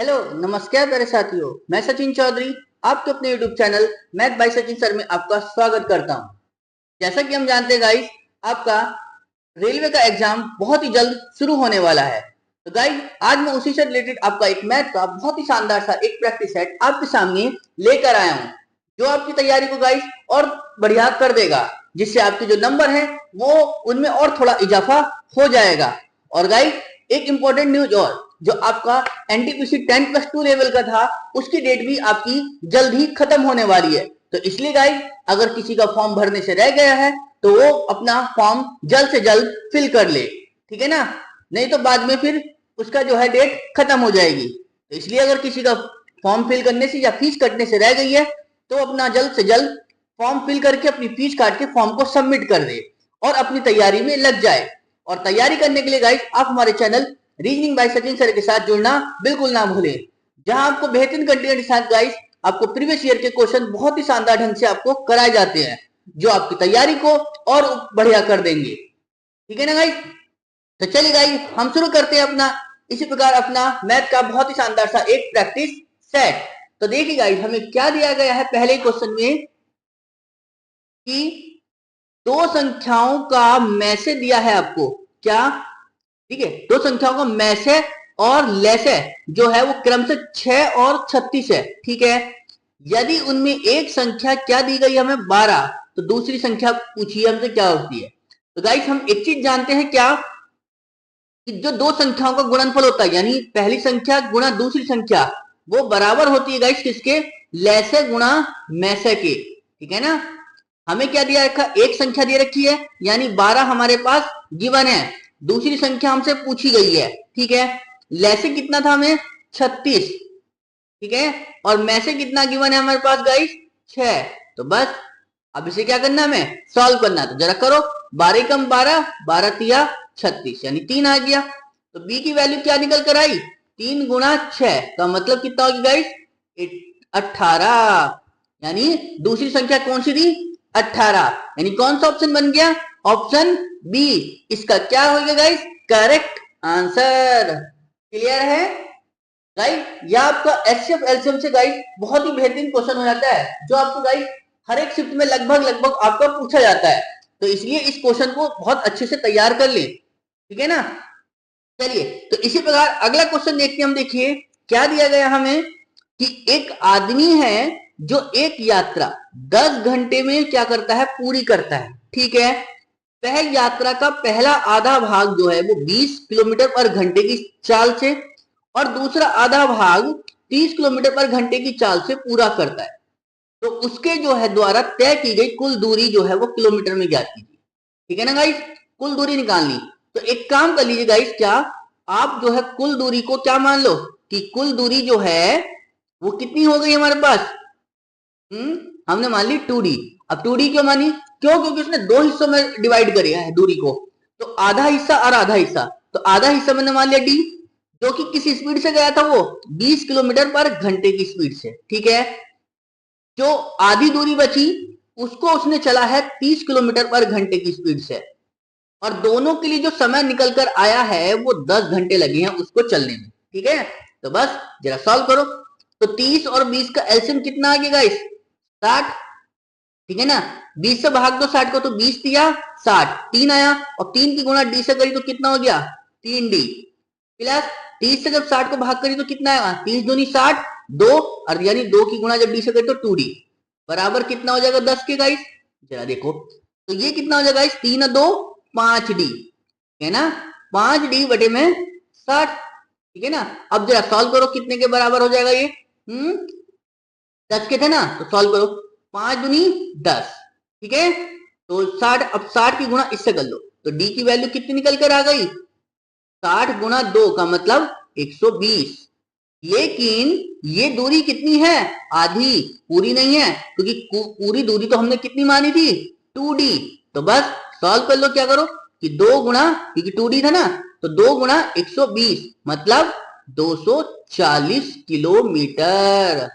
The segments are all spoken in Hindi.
हेलो, नमस्कार मेरे साथियों। मैं सचिन चौधरी आपके अपने YouTube channel math bye Sachin sir में आपका स्वागत करता हूं। जैसा कि हम जानते हैं गाइस, आपका रेलवे का एग्जाम बहुत ही जल्द शुरू होने वाला है। तो गाइस, आज मैं उसी से रिलेटेड आपका एक मैथ का बहुत ही शानदार सा एक प्रैक्टिस सेट आपके सामने लेकर आया हूं, जो आपकी तैयारी को गाइस और बढ़िया कर देगा, जिससे आपके जो नंबर है वो उनमें और थोड़ा इजाफा हो जाएगा। और गाइस, एक इंपॉर्टेंट न्यूज और, जो आपका एनटीपीसी 10+2 लेवल का था, उसकी डेट भी आपकी जल्द ही खत्म होने वाली है। तो इसलिए गाइस, अगर किसी का फॉर्म भरने से रह गया है तो वो अपना फॉर्म जल्द से जल्द फिल कर ले, ठीक है ना। नहीं तो बाद में फिर उसका जो है डेट खत्म हो जाएगी। तो इसलिए अगर किसी का फॉर्म फिल करने से या फीस कटने से रह गई है तो अपना जल्द से जल्द फॉर्म फिल करके अपनी फीस काट के फॉर्म को सबमिट कर दे और अपनी तैयारी में लग जाए। और तैयारी करने के लिए गाइस, आप हमारे channel reasoning bye Sachin sir के साथ जुड़ना बिल्कुल ना भूलें, जहां आपको बेहतरीन कंटेंट के साथ गाइस आपको प्रीवियस ईयर के क्वेश्चन बहुत ही शानदार ढंग से आपको कराए जाते हैं, जो आपकी तैयारी को और बढ़िया कर देंगे। ठीक है ना गाइस। तो चलिए गाइस, हम शुरू करते हैं अपना इसी प्रकार अपना मैथ का बहुत ही शानदार सा एक प्रैक्टिस सेट। तो देखिए गाइस, हमें क्या दिया गया है पहले क्वेश्चन में कि दो संख्याओं का मैसे दिया है आपको। क्या? ठीक है, दो संख्याओं का मैसे और लेसे जो है वो क्रम से 6 और 36 है। ठीक है, यदि उनमें एक संख्या क्या दी गई हमें 12, तो दूसरी संख्या पूछिए हमसे क्या होती है। तो गाइस, हम एक चीज जानते हैं क्या, कि जो दो संख्याओं का गुणनफल होता है, यानी पहली संख्या गुणा दूसरी संख्या, वो बराबर होती है गाइस किसके? लेसे गुणा मैसे के। ठीक है ना। हमें क्या दिया रखा? एक संख्या दे रखी है, यानी 12 हमारे पास गिवन है। दूसरी संख्या हमसे पूछी गई है। ठीक है, लेसे कितना था हमें? 36। ठीक है, और मैसे कितना गिवन है हमारे पास गाइस? 6। तो बस अब इसे क्या करना है, हमें सॉल्व करना है। तो जरा करो, 12 कम 12, 12 तिया 36, यानी 3 आ गया। तो बी की वैल्यू क्या निकल कर आई? 3 गुणा 6 का मतलब कितना होगी गाइस? 18। यानी दूसरी संख्या कौन सी थी? 18। यानी कौन सा ऑप्शन बन गया? ऑप्शन बी इसका क्या होगा गाइस? Correct answer. क्लियर है गाइस? यह आपका एचसीएफ एलसीएम से गाइस बहुत ही बेहतरीन क्वेश्चन हो जाता है, जो आपको गाइस हर एक शिफ्ट में लगभग लगभग आपका पूछा जाता है। तो इसलिए इस क्वेश्चन को बहुत अच्छे से तैयार कर ले। ठीक है ना। चलिए, तो इसी प्रकार अगला क्वेश्चन देखते हैं हम। देखिए क्या दिया गया हमें, कि एक आदमी है जो एक यात्रा 10 घंटे में क्या करता है? पूरी करता है। ठीक है, वह यात्रा का पहला आधा भाग जो है वो 20 किलोमीटर पर घंटे की चाल से और दूसरा आधा भाग 30 किलोमीटर पर घंटे की चाल से पूरा करता है। तो उसके जो है द्वारा तय की गई कुल दूरी जो है वो किलोमीटर में ज्ञात कीजिए। ठीक है ना गाइस, कुल दूरी निकालनी। तो एक काम कर लीजिए गाइस, क्या आप जो है कुल दूरी को क्या मान लो, कि कुल दूरी जो है वो कितनी हो गई हमारे पास? हमने मान ली 2d। अब 2d क्यों मानी? क्यों? क्योंकि उसने दो हिस्सों में डिवाइड करिया है दूरी को। तो आधा हिस्सा और आधा हिस्सा, तो आधा हिस्सा मैंने मान लिया d, जो कि किस स्पीड से गया था? वो 20 किलोमीटर पर घंटे की स्पीड से। ठीक है, जो आधी दूरी बची उसको उसने चला है 30 किलोमीटर पर घंटे की स्पीड से, और दोनों के लिए जो समय निकल कर आया है वो 10 घंटे लगे हैं उसको चलने में। ठीक है, तो बस जरा सॉल्व करो। तो 30 और 20 का एलसीएम कितना आ गया गाइस? 60। ठीक है ना, 20 से भाग दो 60 को, तो 20 दिया 60, 3 आया, और 3 की गुणा डी से करी तो कितना हो गया? 3d प्लस 30 से जब 60 को भाग करी तो कितना आएगा? 30 दूनी 60, 2, और यानी 2 की गुणा जब डी से करी तो 2d बराबर कितना हो जाएगा? 10 के गाइस। जरा देखो, तो ये कितना हो जाएगा गाइस? 3 और 2 5d, है ना, 5d बटे में 60। ठीक है ना। अब जरा सॉल्व करो, कितने के बराबर हो जाएगा ये? 10 के थे ना, तो सॉल्व करो। 5 दूनी 10। ठीक है, तो 60, अब 60 की गुणा इससे कर लो, तो डी की वैल्यू कितनी निकल कर आ गई? 60 गुणा 2 का मतलब 120। लेकिन ये दूरी कितनी है? आधी, पूरी नहीं है, क्योंकि पूरी दूरी तो हमने कितनी मानी थी? 2d। तो बस सॉल्व कर लो, क्या करो कि 2 गुणा, क्योंकि 2d था ना, तो 2 गुणा 120 मतलब 240 किलोमीटर।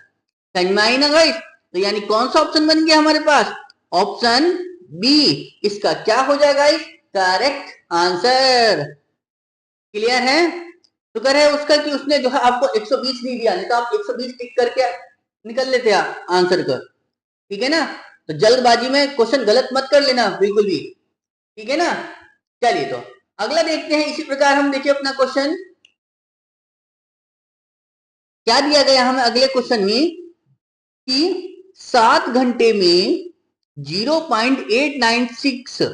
समझ में आई ना गाइस? तो यानी कौन सा ऑप्शन बन गया हमारे पास? ऑप्शन बी इसका क्या हो जाएगा गाइस? Correct answer. क्लियर है? शुक्र है उसका कि उसने जो है आपको 120 नहीं दिया, नहीं तो आप 120 टिक करके निकल लेते आंसर का। ठीक है ना, तो जल्दबाजी में क्वेश्चन गलत मत कर लेना बिल्कुल भी। ठीक है ना, चलिए तो अगला देखते हैं। इसी प्रकार हम देखिए अपना क्वेश्चन क्या दिया गया हमें अगले क्वेश्चन में कि 7 घंटे में 0.896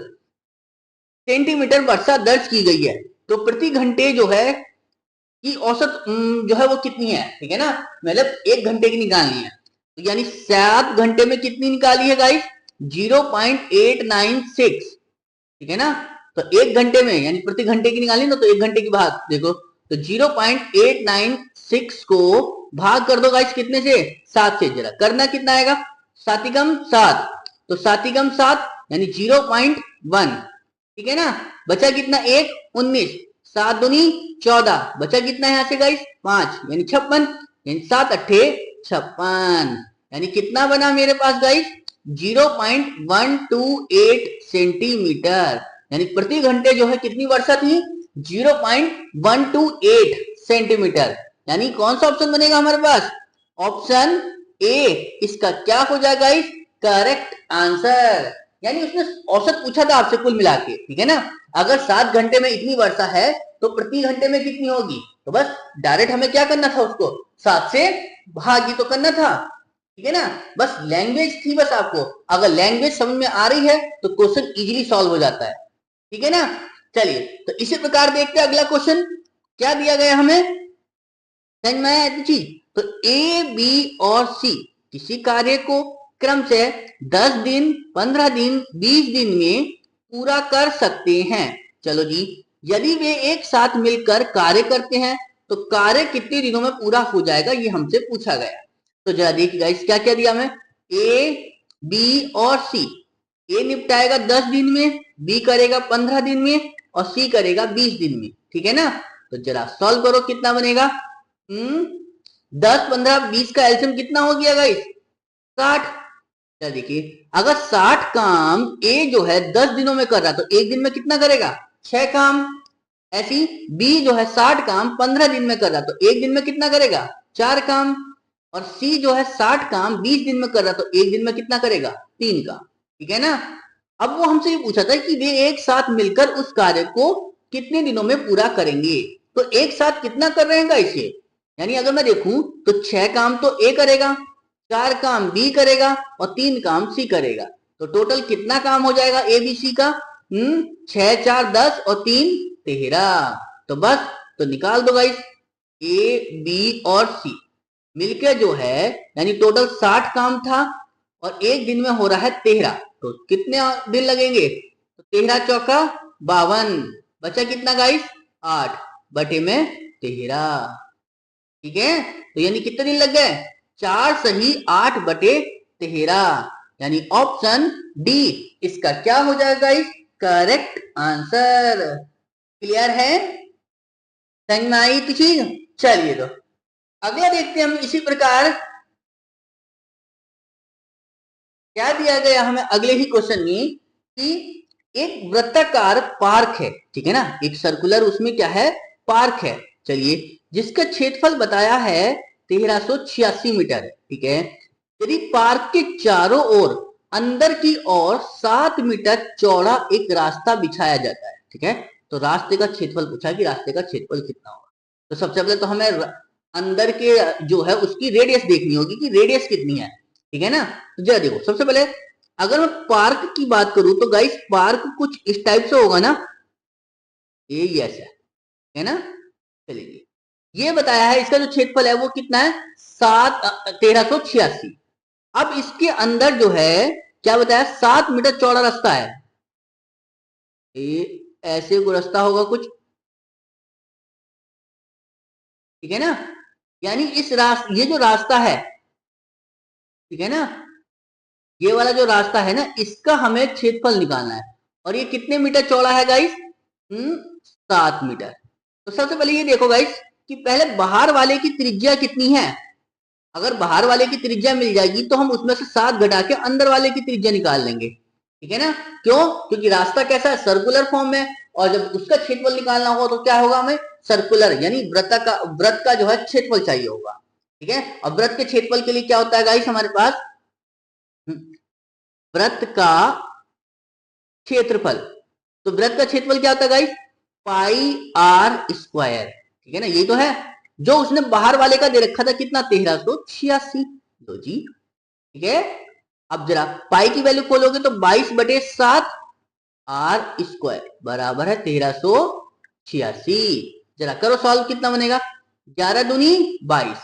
सेंटीमीटर वर्षा दर्ज की गई है, तो प्रति घंटे जो है कि औसत जो है वो कितनी है। ठीक है ना, मतलब 1 घंटे की निकालनी है, तो यानी 7 घंटे में कितनी निकाली है गाइस, 0.896। ठीक है ना, तो 1 घंटे में यानी प्रति घंटे की निकाली ना, तो 1 घंटे की भाग देखो, तो 0.896 को भाग कर दो गाइस कितने से, 7 से। जरा करना कितना आएगा, 7 तो 7 यानी 0.1। ठीक है ना, बचा कितना, 1 19, 7 दूनी 14, बचा कितना यहाँ से गाइस, 5 यानी 56, यानी 7 अट्ठे 56, यानी कितना बना मेरे पास गाइस, 0.128 सेंटीमीटर, यानी प्रति घंटे जो है कितनी वर्षा थी, 0.128 सेंटीमीटर। यानी कौन सा ऑप्शन बनेगा हमारे पास, ऑप्शन ए इसका क्या हो जाएगा इस करेक्ट आंसर। यानी उसने औसत पूछा था आपसे कुल मिला के। ठीक है ना, अगर 7 घंटे में इतनी वर्षा है तो प्रति घंटे में कितनी होगी, तो बस डायरेक्ट हमें क्या करना था, उसको 7 से भागी तो करना था। ठीक है ना, बस लैंग्वेज थी बस आपको, अगर लैंग्वेज समझ में आ रही है तो क्वेश्चन इजीली सॉल्व हो जाता है। ठीक है ना, चलिए तो इसी प्रकार देखते हैं अगला क्वेश्चन क्या दिया गया हमें, समझ में आया चीज। तो ए बी और सी किसी कार्य को क्रम से 10 दिन 15 दिन 20 दिन में पूरा कर सकते हैं। चलो जी, यदि वे एक साथ मिलकर कार्य करते हैं तो कार्य कितने दिनों में पूरा हो जाएगा, ये हमसे पूछा गया। तो जरा देखिए गाइस क्या क्या दिया हमें, ए बी और सी। ए निपटाएगा 10 दिन में, बी करेगा 15 दिन में और सी करेगा 20 दिन में। ठीक है ना, तो जरा सॉल्व करो कितना बनेगा। 10 15 20 का एलसीएम कितना हो गया गाइस, 60। क्या देखिए, अगर 60 काम ए जो है 10 दिनों में कर रहा है तो एक दिन में कितना करेगा, 6 काम। ऐसी बी जो है 60 काम 15 दिन में कर रहा है तो एक दिन में कितना करेगा, 4 काम। और सी जो है 60 काम 20 दिन में कर रहा है तो एक दिन में कितना करेगा, 3 काम। ठीक है ना, अब वो हमसे ये पूछा था कि वे एक साथ मिलकर उस कार्य को कितने दिनों में पूरा करेंगे, तो एक साथ कितना कर रहे हैं इसे, यानी अगर मैं देखूं तो 6 काम तो ए करेगा, 4 काम बी करेगा और 3 काम सी करेगा, तो टोटल कितना काम हो जाएगा ए बी सी का, 6 4 10 और 3 13। तो बस तो निकाल दो गाइस, ए बी और सी मिलके जो है यानी टोटल 60 काम था और एक दिन में हो रहा है 13, तो कितने दिन लगेंगे, तो 13 चौका 52, बचा कितना गाइस, 8 बटे में 13। ठीक है, तो यानी कितने दिन लग गए, 4 सही 8 बटे 13, यानी ऑप्शन डी इसका क्या हो जाएगा इस करेक्ट आंसर। क्लियर है, समझ में आई चीज। चलिए तो अगला देखते हैं हम इसी प्रकार क्या दिया गया हमें अगले ही क्वेश्चन में कि एक वृत्ताकार पार्क है। ठीक है ना, एक सर्कुलर उसमें क्या है, पार्क है। चलिए, जिसका क्षेत्रफल बताया है 1386 मीटर। ठीक है, यदि पार्क के चारों ओर अंदर की ओर 7 मीटर चौड़ा एक रास्ता बिछाया जाता है। ठीक है, तो रास्ते का क्षेत्रफल पूछा है कि रास्ते का क्षेत्रफल कितना होगा, तो सबसे पहले तो हमें अंदर के जो है उसकी रेडियस देखनी होगी कि रेडियस कितनी है। ठीक है ना, तो जरा देखो सबसे पहले अगर मैं पार्क की बात करूं तो गाइस पार्क कुछ इस टाइप से होगा ना, ये ऐसा है ना। चलिए, ये बताया है इसका जो क्षेत्रफल है वो कितना है, 1386। अब इसके अंदर जो है क्या बताया, 7 मीटर चौड़ा रास्ता है, ये ऐसे को रास्ता होगा कुछ। ठीक है ना, यानी इस ये जो रास्ता है, ठीक है ना, ये वाला जो रास्ता है ना इसका हमें क्षेत्रफल निकालना है, और ये कितने मीटर चौड़ा है गाइस, 7 मीटर। तो सबसे पहले ये देखो गाइस कि पहले बाहर वाले की त्रिज्या कितनी है, अगर बाहर वाले की त्रिज्या मिल जाएगी तो हम उसमें से 7 घटा के अंदर वाले की त्रिज्या निकाल लेंगे। ठीक है ना, क्यों, क्योंकि रास्ता कैसा है, सर्कुलर फॉर्म में, और जब उसका क्षेत्रफल निकालना होगा तो क्या होगा, हमें सर्कुलर यानी वृत्त का जो है क्षेत्रफल चाहिए होगा। ठीक है, और वृत्त के क्षेत्रफल के लिए क्या होता है गाइस हमारे पास, वृत्त का क्षेत्रफल, तो वृत्त का क्षेत्रफल क्या होता है गाइस, पाई आर स्क्वायर। ठीक है ना, यही तो है जो उसने बाहर वाले का दे रखा था, कितना 1386। लो जी, ठीक है। अब जरा पाई की वैल्यू खोलोगे तो 22/7 आर स्क्वायर बराबर है 1386। जरा करो सॉल्व, कितना बनेगा, 11 दूनी 22,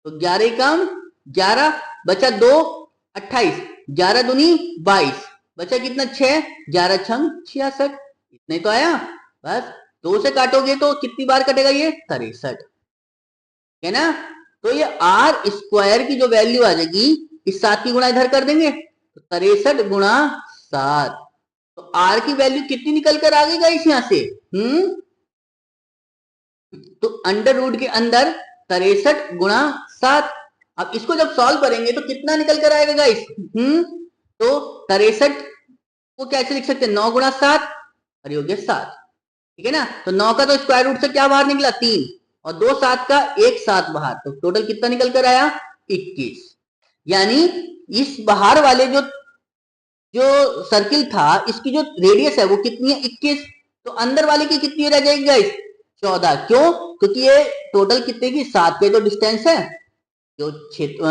तो 11 कम 11 बचा 2 28, 11 दूनी 22 बचा कितना 6, 11 छंग 66, इतने तो आया। बस 2 से काटोगे तो कितनी बार कटेगा ये, 63, है ना। तो ये आर स्क्वायर की जो वैल्यू आ जाएगी, इस 7 की गुणा इधर कर देंगे तो 63 गुणा 7, तो आर की वैल्यू कितनी निकल कर आ गई गाइस यहां से, तो अंडर रूट के अंदर 63 गुणा 7। अब इसको जब सॉल्व करेंगे तो कितना निकल कर आएगा गाइस, तो 63 को कैसे लिख सकते हैं, 9 गुणा 7 और ये हो गया 7। ठीक है ना, तो 9 का तो स्क्वायर रूट से क्या बाहर निकला 3, और 2 7 का 1 7 बाहर, तो टोटल कितना निकल कर आया 21। यानी इस बाहर वाले जो जो सर्किल था, इसकी जो रेडियस है वो कितनी है 21, तो अंदर वाले की कितनी रह जाएगी गाइस 14। क्यों, क्योंकि ये टोटल कितने की 7 पे तो डिस्टेंस है, जो क्षेत्र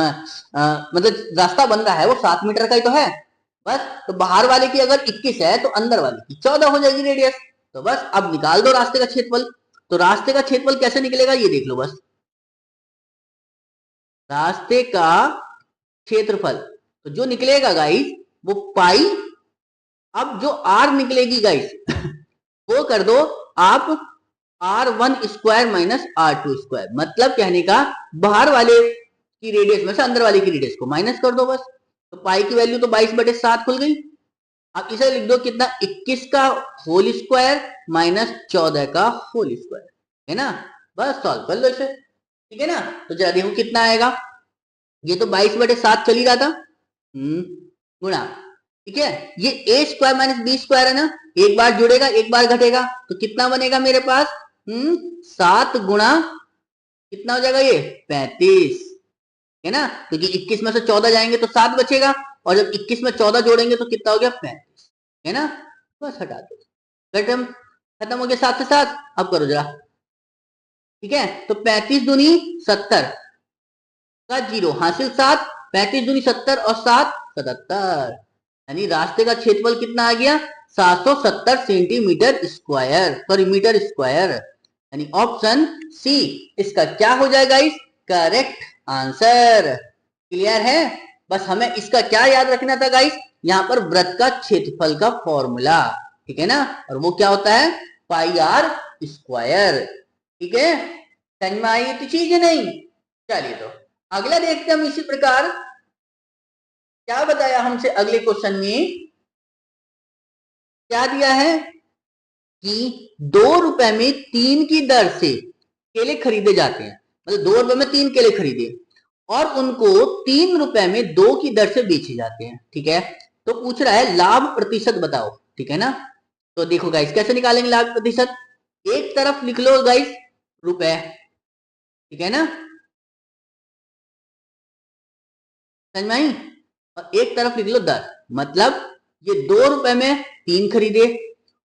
मतलब रास्ता बन रहा है वो 7 मीटर का ही तो है। बस तो बाहर वाले की अगर 21 है तो अंदर वाले की 14 हो जाएगी रेडियस। तो बस अब निकाल दो रास्ते का क्षेत्रफल। तो रास्ते का क्षेत्रफल कैसे निकलेगा ये देख लो, बस रास्ते का क्षेत्रफल तो जो निकलेगा गाइस वो पाई, अब जो आर निकलेगी गाइस वो कर दो आप R1 square minus R2 square, मतलब कहने का बाहर वाले की रेडियस में से अंदर वाले की रेडियस को माइनस कर दो बस। तो पाई की वैल्यू तो 22/7 खुल गई। अब इसे लिख दो कितना, 21 का होल स्क्वायर माइनस 14 का होल स्क्वायर, है ना। बस सॉल्व कर लो इसे, ठीक है ना। तो जरा देखो कितना आएगा, ये तो 22/7 चल ही रहा था, गुणा, ठीक है, ये a square minus B square है ना, एक बार जुड़ेगा एक बार घटेगा, तो कितना बनेगा मेरे पास, 7 गुणा कितना हो जाएगा ये 35, है ना, क्योंकि 21 में से 14 जाएंगे तो 7 बचेगा, और जब 21 में 14 जोड़ेंगे तो कितना हो गया 35, है ना। बस हटा दो, खत्म खत्म हो गया 7 से 7। अब करो जरा, ठीक है, तो 35 दूनी 70 का 0 हासिल 7, 35 दूनी 70 और 7 77, यानी रास्ते का क्षेत्रफल कितना आ गया 770 centimetre square, sorry metre square, यानी ऑप्शन सी इसका क्या हो जाएगा इस करेक्ट आंसर। क्लियर है, बस हमें इसका क्या याद रखना था गाइस, यहाँ पर वृत्त का क्षेत्रफल का फॉर्मूला, ठीक है ना, और वो क्या होता है पाई आर स्क्वायर। ठीक है, समझ में आई तो चीज नहीं। चलिए तो अगला देखते हैं हम इसी प्रकार क्या बताया हमसे अगले क्वेश्चन में, क्या दिया है कि 2 रुपए में 3 की दर से केले खरीदे जाते हैं, मतलब 2 रुपए में 3 केले खरीदे और उनको 3 रुपए में 2 की दर से बेचे जाते हैं। ठीक है, तो पूछ रहा है लाभ प्रतिशत बताओ, ठीक है ना। तो देखो गाइस कैसे निकालेंगे लाभ प्रतिशत, एक तरफ लिख लो गाइस रुपए, ठीक है ना, समझ में आई, और एक तरफ लिख लो दर, मतलब ये 2 रुपए में 3 खरीदे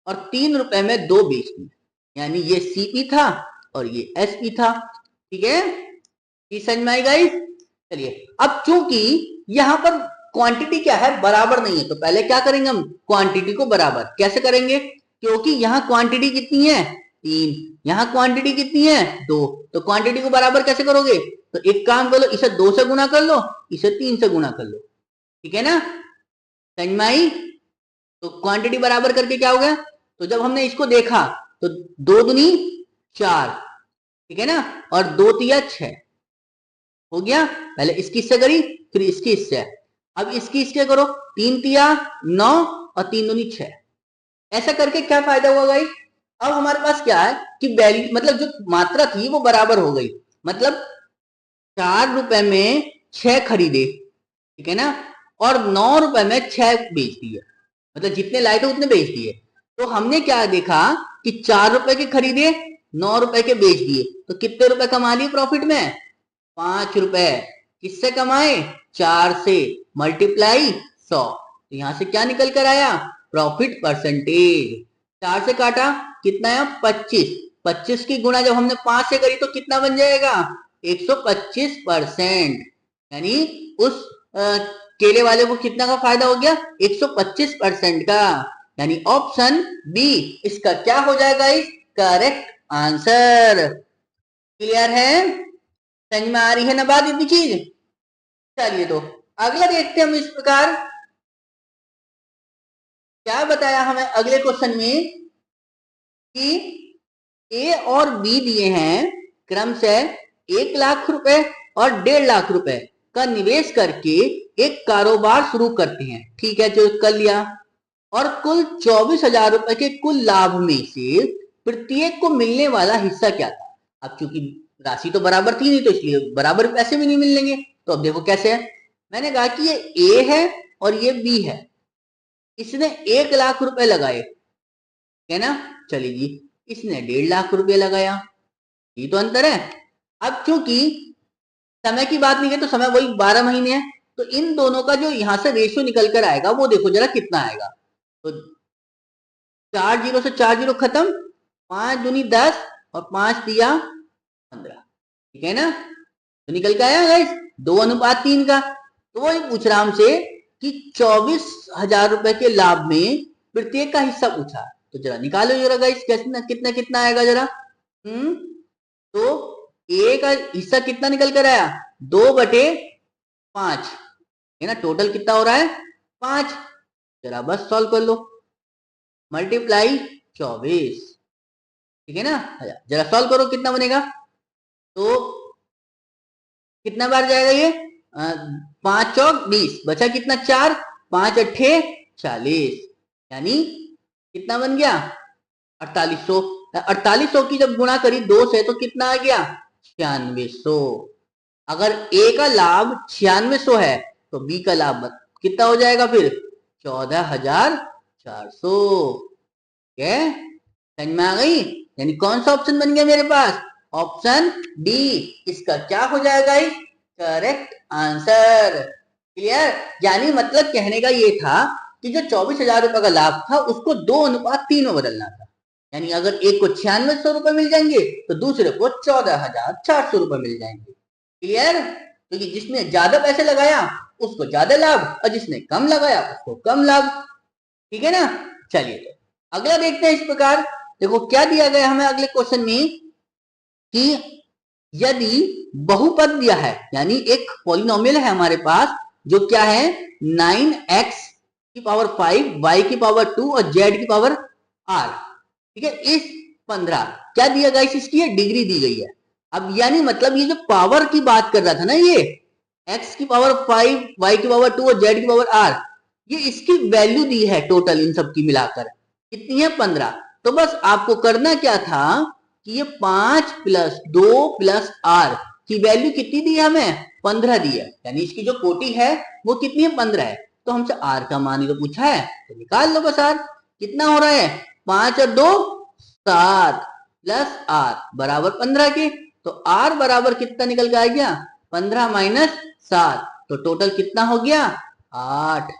और 3 रुपए में 2 बेच दिए, यानी ये सीपी था और ये एसपी था। ठीक है, समझ में आई गाइस। चलिए अब चूंकि यहां पर क्वांटिटी क्या है बराबर नहीं है, तो पहले क्या करेंगे हम क्वांटिटी को बराबर कैसे करेंगे, क्योंकि यहां क्वांटिटी कितनी है 3, यहां क्वांटिटी कितनी है 2, तो क्वांटिटी को बराबर कैसे करोगे, तो एक काम कर लो इसे 2 से गुना कर लो, इसे 3 से गुना कर लो, ठीक है ना, समझ में आई। तो क्वांटिटी बराबर करके क्या हो गया, तो जब हमने इसको देखा तो 2 दूनी 4, ठीक है ना, और 2 तिया 6 हो गया, पहले इसकी इससे करी फिर इसकी इससे, अब इसकी इसके करो 3 तिया 9 और 3 दूनी 6, ऐसा करके क्या फायदा हुआ गाइस, अब हमारे पास क्या है कि वैल्यू मतलब जो मात्रा थी वो बराबर हो गई, मतलब 4 रुपए में 6 खरीदे, ठीक है ना, और 9 रुपए में 6 बेच दिए, मतलब जितने लाए थे उतने बेच दिए, तो हमने क्या देखा कि 4 रुपए के खरीदे, 9 रुपए के बेच दिए, तो कितने रुपए कमा लिए प्रॉफिट में? 5 रुपए। किससे कमाए? 4 से, मल्टीप्लाई 100। तो यहां से क्या निकल कर आया? Profit percentage. 4 से काटा, कितना है? 25। 25 की गुणा जब हमने 5 से करी तो कितना बन जाएगा? 125%। यानी उस केले वाले को कितना का फायदा हो गया? 125% का। यानी ऑप्शन बी इसका क्या हो जाएगा? इस करेक्ट आंसर। क्लियर है? समझ में आ रही है ना बात इतनी चीज? चलिए तो अगला देखते हैं हम। इस प्रकार क्या बताया हमें अगले क्वेश्चन में कि ए और बी दिए हैं क्रमशः 1 लाख रुपए और 1.5 लाख रुपए का निवेश करके एक कारोबार शुरू करते हैं। ठीक है, जो कर लिया। और कुल 24,000 रुपए के कुल लाभ में से प्रत्येक को मिलने वाला हिस्सा क्या था? अब चूंकि राशि तो बराबर थी नहीं, तो इसलिए बराबर पैसे भी नहीं मिलेंगे। तो अब देखो कैसे है। मैंने कहा कि ये ए है और ये बी है। इसने 1 लाख रुपए लगाए, है ना? चलिए जी, इसने 1.5 लाख रुपए लगाया। ये तो अंतर है। अब चूंकि समय की बात नहीं है तो समय वही 12 महीने है, तो इन दोनों का जो यहां से रेशियो निकल कर आएगा वो देखो जरा कितना आएगा। तो 4 जीरो से 4 जीरो खत्म, 5 दूनी 10 और 5 दिया 15। ठीक है ना? तो निकल के आया गाइस 2:3 का। तो वही पूछ रहा हमसे कि 24,000 रुपए के लाभ में प्रत्येक का हिस्सा पूछा। तो जरा निकालो जरा गाइस, कितना कितना कितना आएगा जरा। तो ए का हिस्सा कितना निकल कर आया? 2/5 है ना? टोटल कितना हो रहा है? 5। जरा बस सॉल्व कर लो, मल्टीप्लाई 24। ठीक है ना? जरा सॉल्व करो कितना बनेगा। तो कितना बार जाएगा ये? 5 चौक 20, बचा कितना? 4। 5 अट्ठे 40, यानी कितना बन गया? 4800। 4800 की जब गुणा करी 2 से तो कितना आ गया? 9600। अगर ए का लाभ 9600 है तो बी का लाभ कितना हो जाएगा फिर? 14,400। क्या समझ में आ गई? यानी कौन सा ऑप्शन बन गया मेरे पास? ऑप्शन डी इसका क्या हो जाएगा? इस करेक्ट आंसर। क्लियर? यानी मतलब कहने का ये था कि जो 24,000 रुपए का लाभ था उसको 2:3 में बदलना था। यानी अगर एक को 9600 रुपए मिल जाएंगे तो दूसरे को 14,400 रुपए मिल जाएंगे। क्लियर? क्योंकि जिसने ज्यादा पैसे लगाया उसको ज्यादा लाभ और जिसने कम लगाया उसको कम लाभ। ठीक है ना? चलिए तो अगला देखते हैं। इस प्रकार देखो क्या दिया गया हमें अगले क्वेश्चन में कि यदि बहुपद दिया है, यानी एक पॉलिनोमियल है हमारे पास जो क्या है 9x की पावर 5, y की पावर 2 और z की पावर r। ठीक है, इस 15 क्या दिया गया? इसकी डिग्री दी गई है। अब यानी मतलब ये जो पावर की बात कर रहा था ना, ये x की पावर 5, y की पावर 2 और z की पावर r, ये इसकी वैल्यू दी है टोटल इन सब की मिलाकर कितनी है? 15। तो बस आपको करना क्या था कि ये 5 + 2 + r की वैल्यू कितनी दी है हमें? 15 दी है। यानी इसकी जो कोटि है वो कितनी है? 15 है। तो हमसे r का मान ही तो पूछा है, तो निकाल लो बस r। कितना हो रहा है? 5 और 2 7 + r बराबर 15 के। तो r बराबर कितना निकल के आ गया? 15 - 7, तो टोटल कितना हो गया? 8,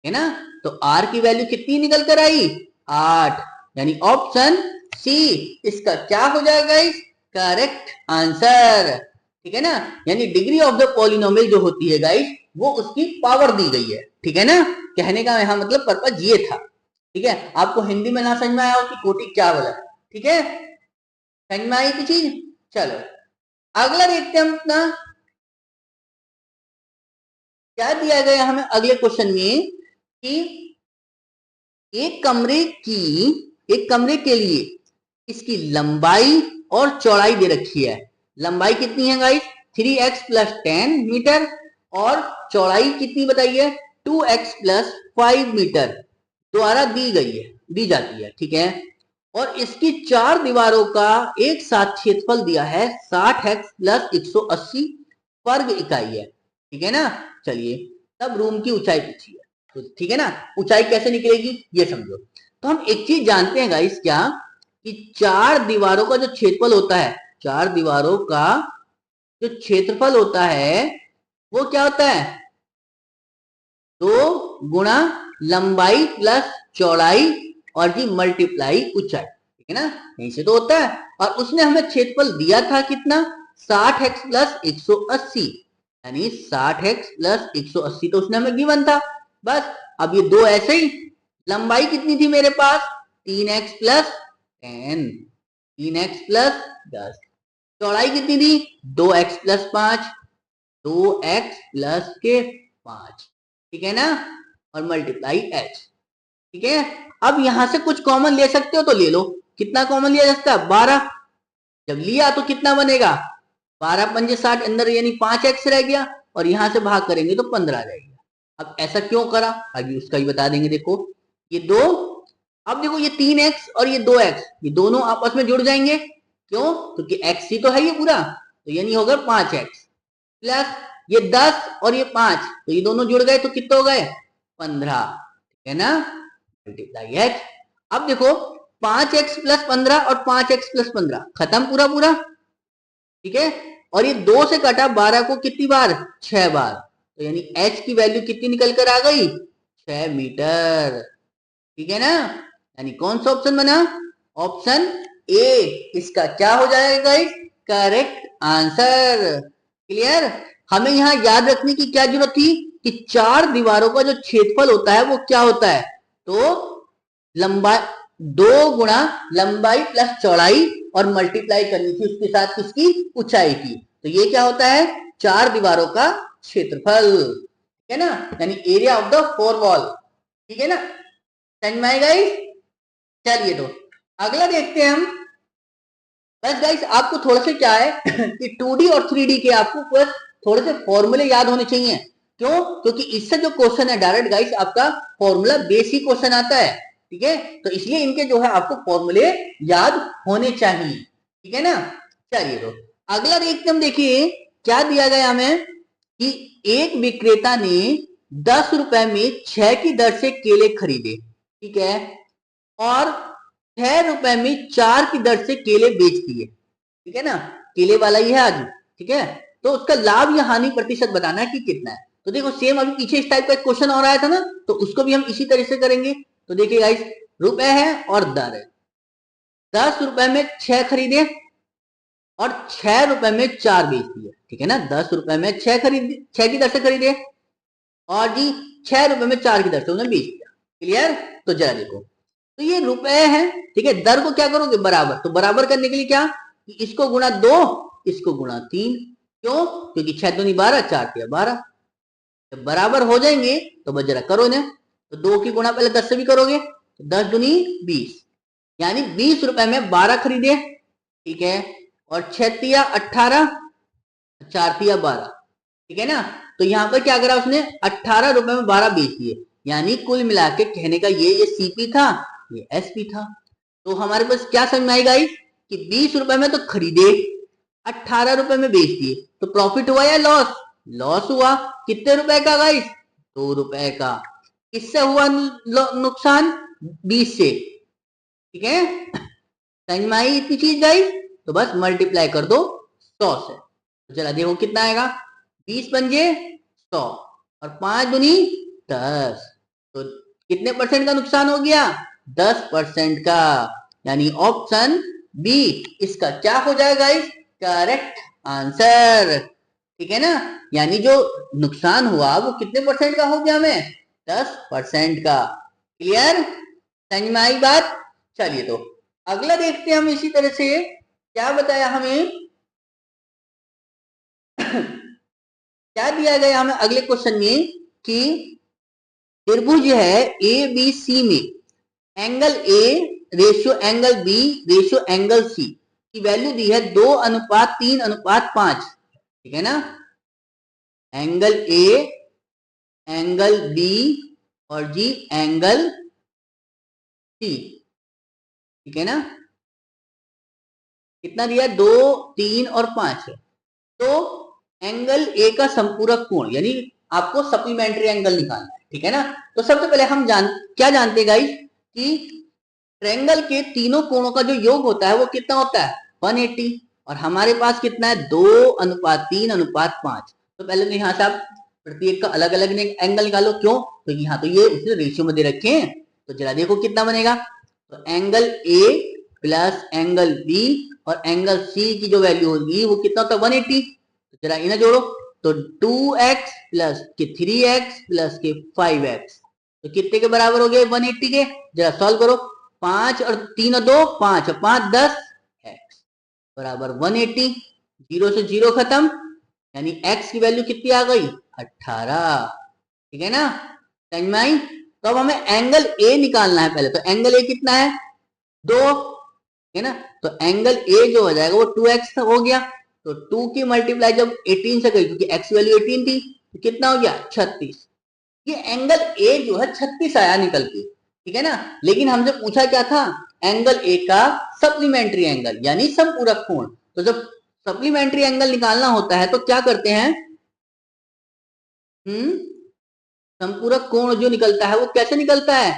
है ना? तो r की वैल्यू कितनी निकल कर आई? 8। यानी ऑप्शन सी इसका क्या हो जाएगा? इस करेक्ट आंसर। ठीक है ना? यानी डिग्री ऑफ द पॉलिनोमियल जो होती है गाइस वो उसकी पावर दी गई है। ठीक है ना? कहने का यहां मतलब पर्पज ये था। ठीक है, आपको हिंदी में ना समझ में आया हो कि कोटि क्या बोला। ठीक है, समझ में आई की चीज? चलो अगला देखते हैं हम अपना क्या दिया गया हमें अगले क्वेश्चन में कि एक कमरे के लिए इसकी लंबाई और चौड़ाई दे रखी है। लंबाई कितनी है गाइस? 3x + 10 मीटर और चौड़ाई कितनी बताइए? 2x + 5 मीटर द्वारा दी गई है, दी जाती है। ठीक है, और इसकी 4 दीवारों का एक साथ क्षेत्रफल दिया है 60x + 180 वर्ग इकाई है। ठीक है ना? चलिए तब रूम की ऊंचाई पूछी है। तो ठीक है ना, ऊंचाई कैसे निकलेगी ये समझो। तो हम एक चीज जानते हैं गाइस, क्या कि चार दीवारों का जो क्षेत्रफल होता है, चार दीवारों का जो क्षेत्रफल होता है वो क्या होता है, 2 गुणा लंबाई प्लस चौड़ाई और जी मल्टीप्लाई ऊंचाई, ठीक है ना, यहीं से तो होता है। और उसने हमें क्षेत्रफल दिया था कितना, 60x प्लस 180, यानी 60x प्लस 180 तो उसने हमें गिवन था। बस अब ये दो ऐसे ही, लंबाई कितनी थी मेरे पास, 3x प्लस 10, 3x प्लस 10, चौड़ाई कितनी थी, 2x प्लस 5, 2x प्लस के 5, ठीक है ना, और मल्टीप्लाई h, ठीक है। अब यहां से कुछ कॉमन ले सकते हो तो ले लो, कितना कॉमन लिया जा सकता है, 12, जब लिया तो कितना बनेगा, 12 पंजे 60, अंदर यानी 5x रह गया, और यहां से भाग करेंगे तो 15 रहेगा। अब ऐसा क्यों करा, आगे उसका भी बता देंगे। देखो ये दो, अब देखो ये 3x और ये 2x, ये दोनों आपस में जुड़ जाएंगे, क्यों, क्योंकि x ही तो है ये पूरा, तो यानी होगा 5x प्लस ये 10 और ये 5, तो ये दोनों जुड़ गए तो कितने हो गए, 15, ठीक है ना, मल्टीप्लाई h। अब देखो 5x प्लस 15 और 5x प्लस 15 खत्म पूरा पूरा, ठीक है। और ये 2 से कटा 12 को कितनी बार, 6 बार, तो यानी h की वैल्यू कितनी निकल कर आ गई, 6 मीटर, ठीक है ना। यानी कौन सा ऑप्शन बना, ऑप्शन ए इसका क्या हो जाएगा गाइस, करेक्ट आंसर। क्लियर। हमें यहाँ याद रखने की क्या जरूरत थी कि चार दीवारों का जो क्षेत्रफल होता है वो क्या होता है, तो लंबाई 2 गुणा लंबाई प्लस चौड़ाई और मल्टीप्लाई करनी थी उसके साथ किसकी, ऊंचाई की, तो ये क्या होता है, चार दीवारों का क्षेत्रफल, ठीक है ना, यानी area of the four wall, ठीक है ना, समझ में आएगा। चलिए तो अगला देखते हैं हम। बस गाइस आपको थोड़ा सा क्या है कि 2D और 3D के आपको बस थोड़े से फॉर्मूले याद होने चाहिए, क्यों, क्योंकि इससे जो क्वेश्चन है डायरेक्ट गाइस आपका फॉर्मूला बेसिक क्वेश्चन आता है, ठीक है, तो इसलिए इनके जो है आपको फॉर्मूले याद होने चाहिए, ठीक है ना। चलिए तो अगला देखते हम, देखिए क्या दिया गया हमें कि एक विक्रेता ने 10 रुपए में 6 की दर से केले खरीदे, ठीक है, और 6 रुपए में 4 की दर से केले बेच दिए, ठीक है ना, केले वाला ही है आज, ठीक है, तो उसका लाभ या हानि प्रतिशत बताना है कि कितना है। तो देखो सेम अभी पीछे इस टाइप का एक क्वेश्चन और आया था ना, तो उसको भी हम इसी तरह से करेंगे। तो देखिए गाइस, रुपए है और दर है, 10 रुपए में 6 खरीदे और 6 रुपए में 4 बेच दिए, ठीक है ना, 10 रुपए में 6 खरीदे, 6 की दर से खरीदे और जी 6 रुपए में 4 की दर से उन्हें बेच दिया। क्लियर। तो जरा देखो, तो ये रुपए है, ठीक है, दर को क्या करोगे, बराबर, तो बराबर करने के लिए क्या, कि इसको गुणा 2, इसको गुणा 3, क्यों, क्योंकि 6 दूनी 12, 4 तिया 12, जब बराबर हो जाएंगे तो बस जरा करो इन्हें, तो 2 की गुणा पहले 10 से भी करोगे, तो 10 दूनी 20, यानी 20 रुपए में 12 खरीदे, ठीक है, और 6 तिया 18, 4 तिया 12, ठीक है ना, तो यहां पर क्या करा उसने, 18 रुपए में 12 बेच दिए, यानी कुल मिला के कहने का ये सीपी था, ये एसपी था। तो हमारे पास क्या समझ में आई गाइस, कि 20 रुपए में तो खरीदे, 18 रुपए में बेच दिए, तो प्रॉफिट हुआ या लॉस, लॉस हुआ, कितने रुपए का गाइस, 2 रुपए का, किससे हुआ नुकसान, 20 से, ठीक है, समझ में आई इतनी चीज गाइस, तो बस मल्टीप्लाई कर दो 100 से, तो चला देखो कितना आएगा, 20 पंजे 100 और 5 दूनी 10, तो कितने परसेंट का नुकसान हो गया, 10% का, यानी ऑप्शन बी इसका क्या हो जाएगा इस करेक्ट आंसर, ठीक है ना, यानी जो नुकसान हुआ वो कितने परसेंट का हो गया हमें, 10% का। क्लियर, समझ में आई बात। चलिए तो अगला देखते हैं हम इसी तरह से, क्या बताया हमें क्या दिया गया हमें अगले क्वेश्चन में, कि त्रिभुज है ए बी सी में angle A ratio angle B ratio angle C की वैल्यू दी है 2:3:5, ठीक है ना, एंगल ए एंगल बी और जी एंगल सी, ठीक है ना, कितना दिया, 2, 3 और 5 है, तो एंगल ए का संपूरक कोण, यानी आपको सप्लीमेंट्री एंगल निकालना है, ठीक है ना। तो सबसे पहले हम क्या जानते हैं गाइस, कि ट्रायंगल के तीनों कोणों का जो योग होता है वो कितना होता है 180, और हमारे पास कितना है 2:3:5। तो पहले तो यहाँ से आप प्रत्येक का अलग अलग एंगल निकालो, क्यों, तो यहाँ तो ये उसने रेशियो में दे रखे हैं। तो जरा देखो कितना बनेगा, तो angle A plus angle B और एंगल सी की जो वैल्यू होगी वो कितना होता है 180। तो जरा इन्हें जोड़ो, तो 2x प्लस के 3x प्लस के 5x, तो कितने के बराबर हो गए 180 के। जरा सॉल्व करो, 5 और 3 और 2 5 और 5 10 x बराबर 180। 0 से 0 खत्म, यानी x की वैल्यू कितनी आ गई 18। ठीक है ना, समझ में आई। तो अब हमें एंगल ए निकालना है पहले, तो एंगल ए कितना है 2 है ना, तो एंगल ए जो हो जाएगा वो 2x हो गया। तो 2 की मल्टीप्लाई जब 18 से गई, क्योंकि x वैल्यू 18 थी, तो कितना हो गया 36। ये एंगल ए जो है 36 आया निकल के, ठीक है ना। लेकिन हमसे पूछा क्या था, एंगल ए का सप्लीमेंट्री एंगल यानी समपूरक कोण। तो जब सप्लीमेंट्री एंगल निकालना होता है तो क्या करते हैं, संपूरक कोण जो निकलता है वो कैसे निकलता है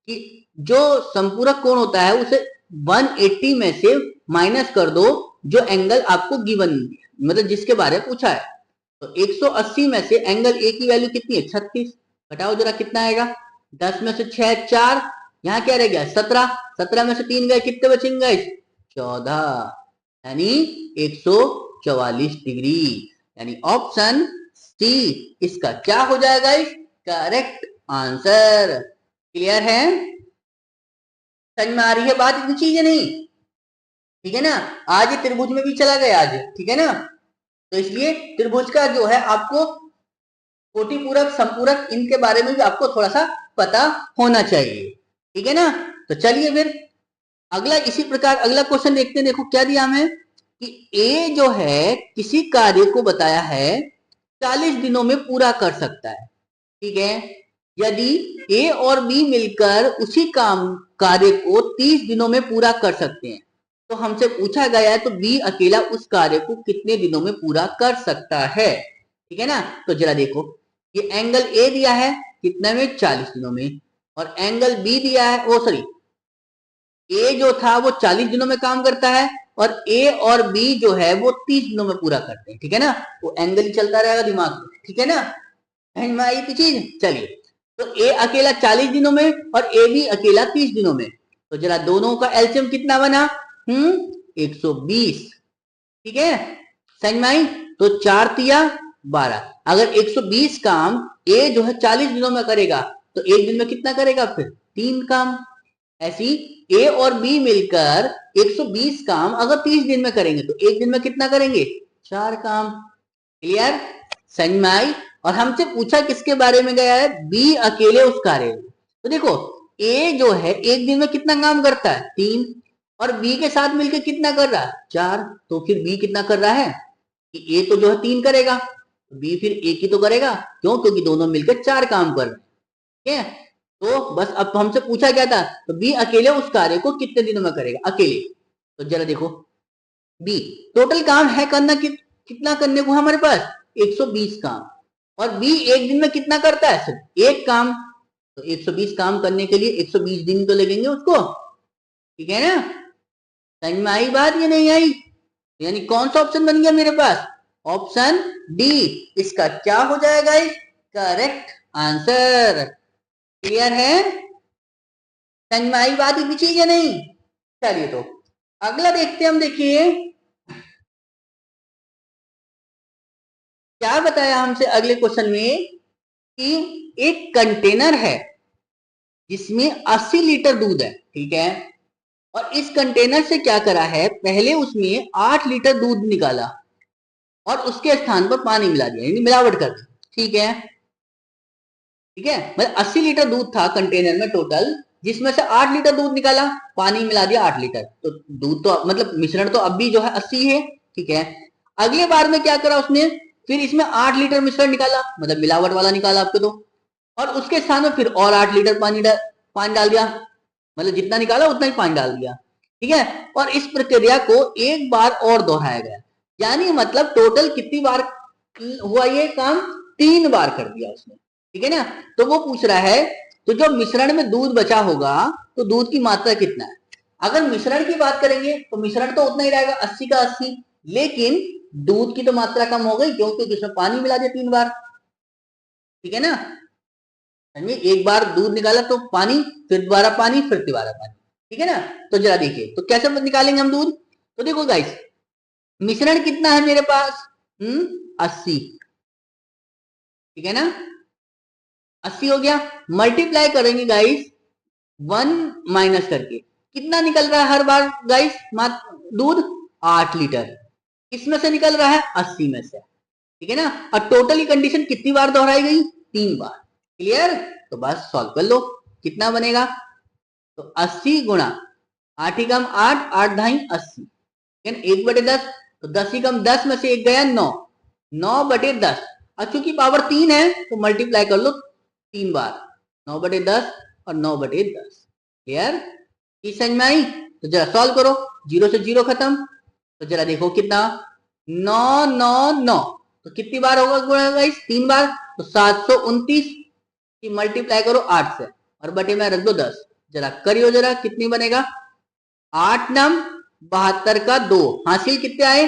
कि जो संपूरक कोण होता है उसे 180 में से माइनस कर दो जो एंगल आपको गिवन, मतलब जिसके बारे में पूछा है। तो 180 में से एंगल ए की वैल्यू कितनी है 36, घटाओ जरा कितना आएगा, 10 में से 6 4, यहाँ क्या रह गया 17, 17 में से 3 गए, कितने बचेंगे 14, यानी 144 डिग्री, यानी ऑप्शन सी इसका क्या हो जाएगा करेक्ट आंसर। क्लियर है, समझ में आ रही है बात, इतनी चीजें नहीं, ठीक है ना। आज ये त्रिभुज में भी चला गया आज, ठीक है ना। तो इसलिए त्रिभुज का जो है आपको कोटि पूरक संपूरक इनके बारे में भी आपको थोड़ा सा पता होना चाहिए, ठीक है ना। तो चलिए फिर अगला इसी प्रकार अगला क्वेश्चन देखते हैं। देखो क्या दिया हमें कि ए जो है किसी कार्य को बताया है 40 दिनों में पूरा कर सकता है, ठीक है। यदि ए और बी मिलकर उसी कार्य को 30 दिनों में पूरा कर सकते हैं, तो हमसे पूछा गया है तो बी अकेला उस कार्य को कितने दिनों में पूरा कर सकता है, ठीक है ना। तो जरा देखो, ये एंगल ए दिया है कितने में 40 दिनों में, और एंगल बी दिया है, वो सॉरी ए जो था वो 40 दिनों में काम करता है, और ए और बी जो है वो 30 दिनों में पूरा करते हैं, ठीक है ना। वो एंगल ही चलता रहेगा दिमाग में, ठीक है ना, समझ में आई थी चीज। चलिए, तो ए अकेला 40 दिनों में और ए बी अकेला 30 दिनों में, तो जरा दोनों का एलसीएम कितना बना 120, ठीक है, समझ में आई। तो 4 तिया 12, अगर 120 काम ए जो है 40 दिनों में करेगा तो एक दिन में कितना करेगा फिर 3 काम। ऐसी ए और बी मिलकर 120 काम अगर 30 दिन में करेंगे तो एक दिन में कितना करेंगे 4 काम। क्लियर, समझ में आई। और हमसे पूछा किसके बारे में गया है, बी अकेले उस कार्य। तो देखो ए जो है एक दिन में कितना काम करता है 3, और बी के साथ मिलकर कितना कर रहा है 4, तो फिर बी कितना कर रहा है कि ए तो जो है 3 करेगा, बी फिर एक ही तो करेगा, क्यों, क्योंकि दोनों मिलकर 4 काम कर रहे हैं, ठीक है। तो बस अब हमसे पूछा क्या था, तो बी अकेले उस कार्य को कितने दिनों में करेगा अकेले। तो जरा देखो बी टोटल काम है करना कितना करने को हमारे पास 120 काम, और बी एक दिन में कितना करता है सिर्फ एक काम। तो 120 काम करने के लिए 120 दिन तो लगेंगे उसको, ठीक है ना। समझ में आई बात या नहीं आई, यानी कौन सा ऑप्शन बन गया मेरे पास, ऑप्शन डी इसका क्या हो जाएगा करेक्ट आंसर। क्लियर है, समझ में आई बात, इतनी चीज है नहीं। चलिए तो अगला देखते हैं हम, देखिए क्या बताया हमसे अगले क्वेश्चन में कि एक कंटेनर है जिसमें 80 लीटर दूध है, ठीक है, और इस कंटेनर से क्या करा है, पहले उसमें 8 लीटर दूध निकाला और उसके स्थान पर पानी मिला दिया, यानी मिलावट कर दी, ठीक है, ठीक है। मतलब 80 लीटर दूध था कंटेनर में टोटल, जिसमें से 8 लीटर दूध निकाला, पानी मिला दिया 8 लीटर, तो दूध तो मतलब मिश्रण तो अब भी जो है 80 है, ठीक है। अगले बार में क्या करा उसने, फिर इसमें 8 लीटर मिश्रण निकाला, मतलब मिलावट वाला निकाला आपके तो, और उसके स्थान में फिर और 8 लीटर पानी डाल दिया, मतलब जितना निकाला उतना ही पानी डाल दिया, ठीक है। और इस प्रक्रिया को एक बार और दोहराया गया, यानी मतलब टोटल कितनी बार हुआ ये काम, 3 बार कर दिया उसने, ठीक है ना। तो वो पूछ रहा है तो जो मिश्रण में दूध बचा होगा तो दूध की मात्रा कितना है। अगर मिश्रण की बात करेंगे तो मिश्रण तो उतना ही रहेगा 80 का 80, लेकिन दूध की तो मात्रा कम हो गई क्योंकि उसमें पानी मिला दिया 3 बार। ठीक है ना, एक बार दूध निकाला तो पानी, फिर दोबारा पानी, फिर दोबारा पानी। ठीक है ना, तो जरा देखिए तो कैसे निकालेंगे हम दूध। तो देखो गाइस, मिश्रण कितना है मेरे पास, 80। ठीक है ना, 80 हो गया। मल्टीप्लाई करेंगे गाइस 1 माइनस करके, कितना निकल रहा है हर बार गाइस दूध, 8 लीटर। इसमें से निकल रहा है 80 में से। ठीक है ना, और टोटली कंडीशन कितनी बार दोहराई गई, 3 बार। क्लियर, तो बस सॉल्व कर लो। कितना बनेगा, तो 80 गुणा 8 ही कम 8, 8 ढाई 80, 1/10, तो 10 ही कम 10 में से 1 गया 9, 9/10। और चूंकि पावर 3 है तो मल्टीप्लाई कर लो 3 बार, 9/10 और 9/10। क्लियर, इस समझ में आई। तो जरा सॉल्व करो, 0 से 0 खत्म, तो जरा देखो कितना, 9 9 9, तो कितनी बार होगा गाइस, 3 बार, तो 729 की मल्टीप्लाई करो 8 से और बटे में रख दो 10। जरा करियो जरा, कितनी बनेगा, 8 नम 72 का 2, हासिल कितने आए,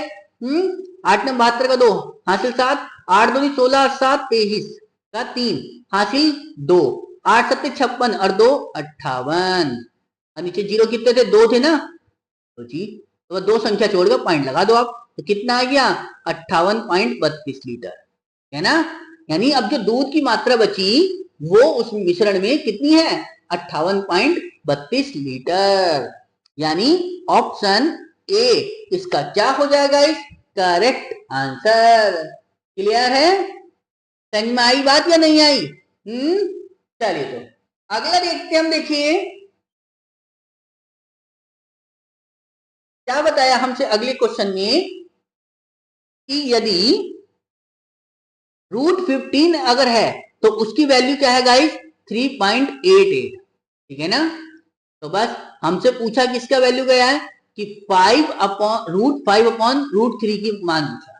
8 नम 72 का 2, हासिल 7, 8 2 16 और 7 23 का 3, हासिल 2, 8 7 56 और 2 58, और नीचे जीरो कितने थे, 2 थे ना, तो जी तो 2 संख्या छोड़कर पॉइंट लगा दो आप, तो कितना आ गया, 58.32 लीटर। है ना, यानी अब जो दूध की मात्रा बची वो उस मिश्रण में कितनी है, 58.32 लीटर। यानी ऑप्शन ए इसका क्या हो जाएगा, इस करेक्ट आंसर। क्लियर है, समझ में आई बात या नहीं आई। चलिए तो अगला देखते हम, देखिए क्या बताया हमसे अगले क्वेश्चन में कि यदि √15 अगर है तो उसकी वैल्यू क्या है गाइस, 3.88। ठीक है ना, तो बस हमसे पूछा किसका वैल्यू गया है कि 5/√5/√3 की मान पूछा।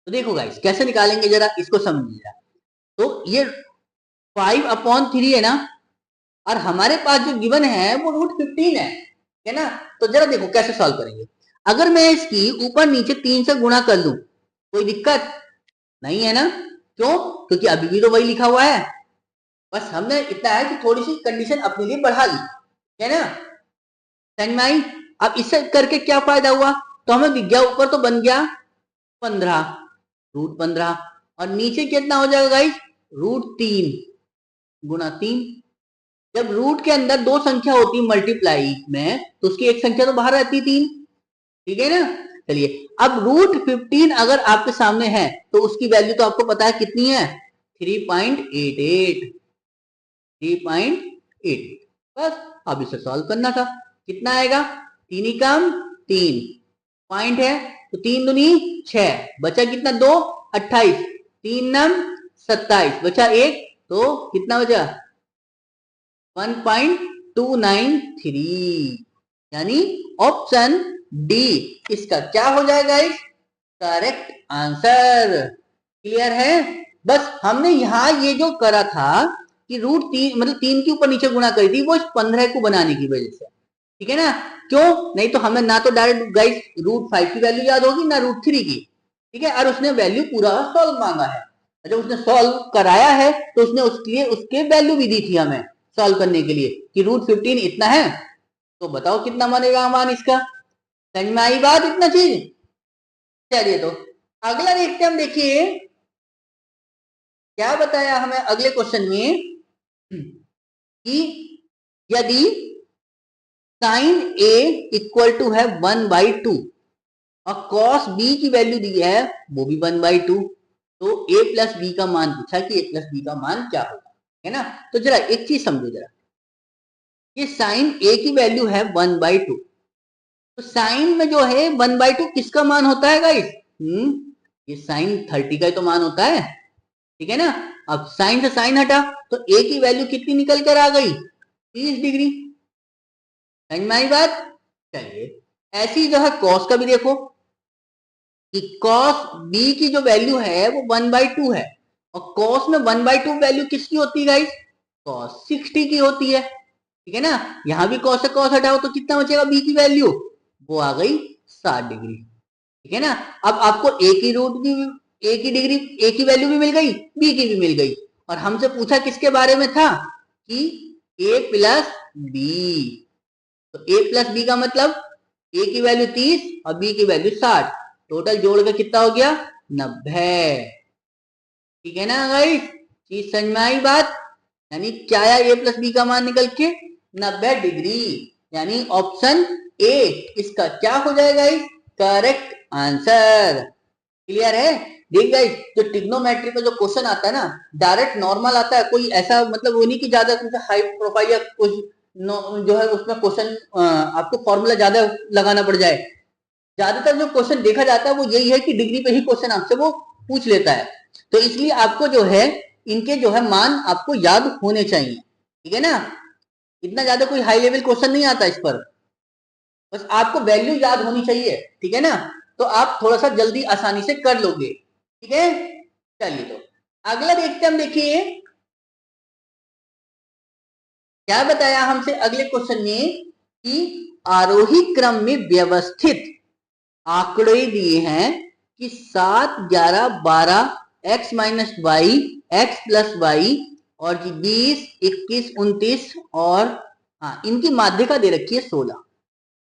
तो देखो गाइस कैसे निकालेंगे जरा इसको समझिएगा। तो ये 5/3 है ना, और हमारे पास जो गिवन है वो √15 है ना, तो जरा देखो कैसे सॉल्व करेंगे। अगर मैं इसकी ऊपर नीचे 3 से गुणा कर लूं कोई दिक्कत नहीं है ना, क्यों, क्योंकि अभी भी तो वही लिखा हुआ है, बस हमने इतना है कि थोड़ी सी कंडीशन अपने लिए बढ़ा ली, है ना, समझ में आई। अब इससे करके क्या फायदा हुआ, तो हमें दिख गया ऊपर तो बन गया 15, √15, और नीचे कितना हो जाएगा गाइस, √3 गुणा 3। जब रूट के अंदर दो संख्या होती है मल्टीप्लाई में, तो उसकी एक संख्या तो बाहर रहती 3। ठीक है ना, चलिए अब √15 अगर आपके सामने है तो उसकी वैल्यू तो आपको पता है कितनी है, 3.88, 3.88। बस अब इसे सॉल्व करना था, कितना आएगा, 3 ही कम 3 पॉइंट है, तो 3 दूनी 6, बचा कितना 2 28, 3 नम 27, बचा 1, तो कितना बचा 1.293। यानी ऑप्शन डी इसका क्या हो जाएगा, इस करेक्ट आंसर। क्लियर है, बस हमने यहां ये जो करा था कि √3 मतलब 3 के ऊपर नीचे गुणा करी थी वो इस 15 को बनाने की वजह से। ठीक है ना, क्यों, नहीं तो हमें ना तो डायरेक्ट गाइस √5 की वैल्यू याद होगी ना √3 की। ठीक है, और उसने वैल्यू पूरा सॉल्व मांगा है, जब उसने सॉल्व कराया है तो उसने उसके लिए उसके वैल्यू भी दी थी हमें सॉल्व करने के लिए कि √15 इतना है, तो बताओ कितना बनेगा मान इसका। समझ में आई बात, इतना चीज। चलिए तो अगला देखते हम, देखिए क्या बताया हमें अगले क्वेश्चन में कि यदि sin a इक्वल टू है 1/2 और cos b की वैल्यू दी है वो भी 1/2, तो a प्लस बी का मान पूछा कि a प्लस बी का मान क्या होगा, है ना। तो जरा एक चीज समझो जरा, ये sin a की वैल्यू है 1/2, तो साइन में जो है 1/2 किसका मान होता है गाइस, ये sin 30 का ही तो मान होता है। ठीक है ना, अब साइन से साइन हटा तो a की वैल्यू कितनी निकल कर आ गई, 30 डिग्री। समझ में आई बात। चलिए ऐसी जो है cos का भी देखो कि cos b की जो वैल्यू है वो 1/2 है, और cos में 1/2 वैल्यू किसकी होती है गाइस, cos 60 की होती है, ठीक है ना। यहां भी cos से cos हटाओ तो कितना बचेगा, b की वैल्यू, वो आ गई 60 डिग्री, ठीक है ना। अब आपको a की रूट की, a की डिग्री, a की वैल्यू भी मिल गई, b की भी मिल गई, और हमसे पूछा किसके बारे में था कि a प्लस b, तो a प्लस b का मतलब a की वैल्यू 30 और b की वैल्यू 60, टोटल जोड़ के कितना हो गया 90, ठीक है ना गाइस, चीज समझ में आई बात। यानी क्या आया a प्लस बी का मान निकल के 90 डिग्री, यानी ऑप्शन ए इसका क्या हो जाएगा इस करेक्ट आंसर। क्लियर है। देख गाइस, जो ट्रिग्नोमेट्री का जो क्वेश्चन आता है ना, डायरेक्ट नॉर्मल आता है, कोई ऐसा मतलब वो नहीं कि ज्यादा हाई प्रोफाइल या कुछ जो है उसमें क्वेश्चन आपको फॉर्मूला ज्यादा लगाना पड़ जाए। ज्यादातर जो क्वेश्चन देखा जाता है वो यही है कि डिग्री पे ही क्वेश्चन आपसे वो पूछ लेता है, तो इसलिए आपको जो है इनके जो है मान आपको याद होने चाहिए, ठीक है ना। इतना ज्यादा कोई हाई लेवल क्वेश्चन नहीं आता इस पर, बस आपको वैल्यू याद होनी चाहिए, ठीक है ना, तो आप थोड़ा सा जल्दी आसानी से कर लोगे, ठीक है। चलिए तो अगला देखते हैं हम, देखिए क्या बताया हमसे अगले क्वेश्चन में कि आरोही क्रम में व्यवस्थित आंकड़े दिए हैं कि 7, 11, 12, x minus Y, X plus Y, और जी 20, 21, 29, और हाँ इनकी माध्यिका दे रखी है 16,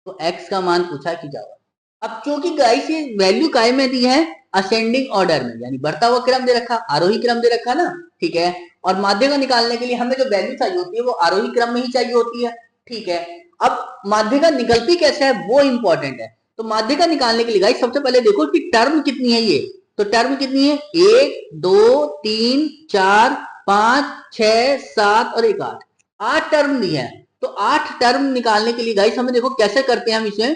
तो x का मान पूछा कि जाओ। अब क्योंकि गाइस ये वैल्यू काय में दी है, असेंडिंग ऑर्डर में, यानी बढ़ता हुआ क्रम दे रखा, आरोही क्रम दे रखा ना, ठीक है। और माध्यिका निकालने के लिए हमें जो वैल्यू चाहिए होती है वो आरोही क्रम में ही चाहिए होती है, ठीक है। अब माध्यिका निकलती कैसे है वो इंपॉर्टेंट है, तो माध्यिका निकालने के लिए गाइस सबसे पहले देखो कि टर्म कितनी है ये, तो टर्म कितनी है 1, 2, 3, 4, 5, 6, 7 और 1 8, 8 टर्म दी है। तो 8 टर्म निकालने के लिए गाइस हमें देखो कैसे करते हैं हम इसे,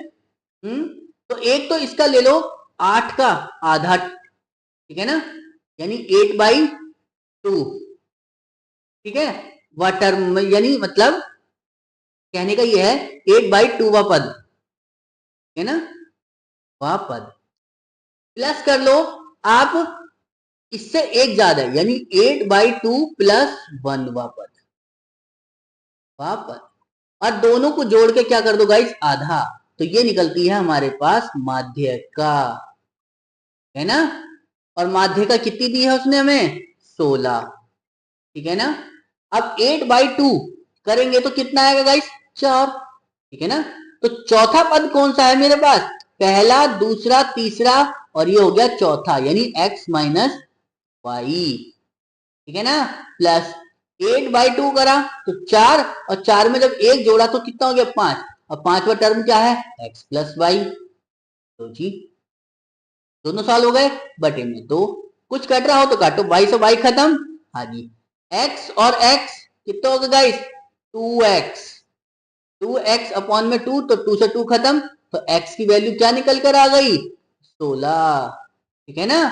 तो एक तो इसका ले लो 8 का आधा, ठीक है ना, यानी 8/2, ठीक है, वह टर्म यानी मतलब कहने का ये है 8/2 वह पद, है ना, वह पद प्लस कर लो आप इससे एक ज्यादा, यानी 8/2 प्लस 1 वह पद, वह पद, और दोनों को जोड़ के क्या कर दो गाइस आधा, तो ये निकलती है हमारे पास माध्यिका, है ना। और माध्यिका कितनी दी है उसने हमें 16, ठीक है ना। अब 8/2 करेंगे तो कितना आएगा गाइस 4, ठीक है ना। तो चौथा पद कौन सा है मेरे पास, पहला, दूसरा, तीसरा, और ये हो गया चौथा, यानी x माइनस वाई, ठीक है ना, प्लस 8/2 करा तो 4, और 4 में जब एक जोड़ा तो कितना हो गया 5, और पांचवा टर्म क्या है x प्लस वाई, तो जी दोनों साल हो गए, बटे में 2, कुछ कट रहा हो तो काटो, y से y खत्म, हाँ जी, x और x कितना होगा गाइस 2x, 2x अपॉन में 2, तो 2 से 2 खत्म, तो x की वैल्यू क्या निकल कर आ गई 16, ठीक है ना,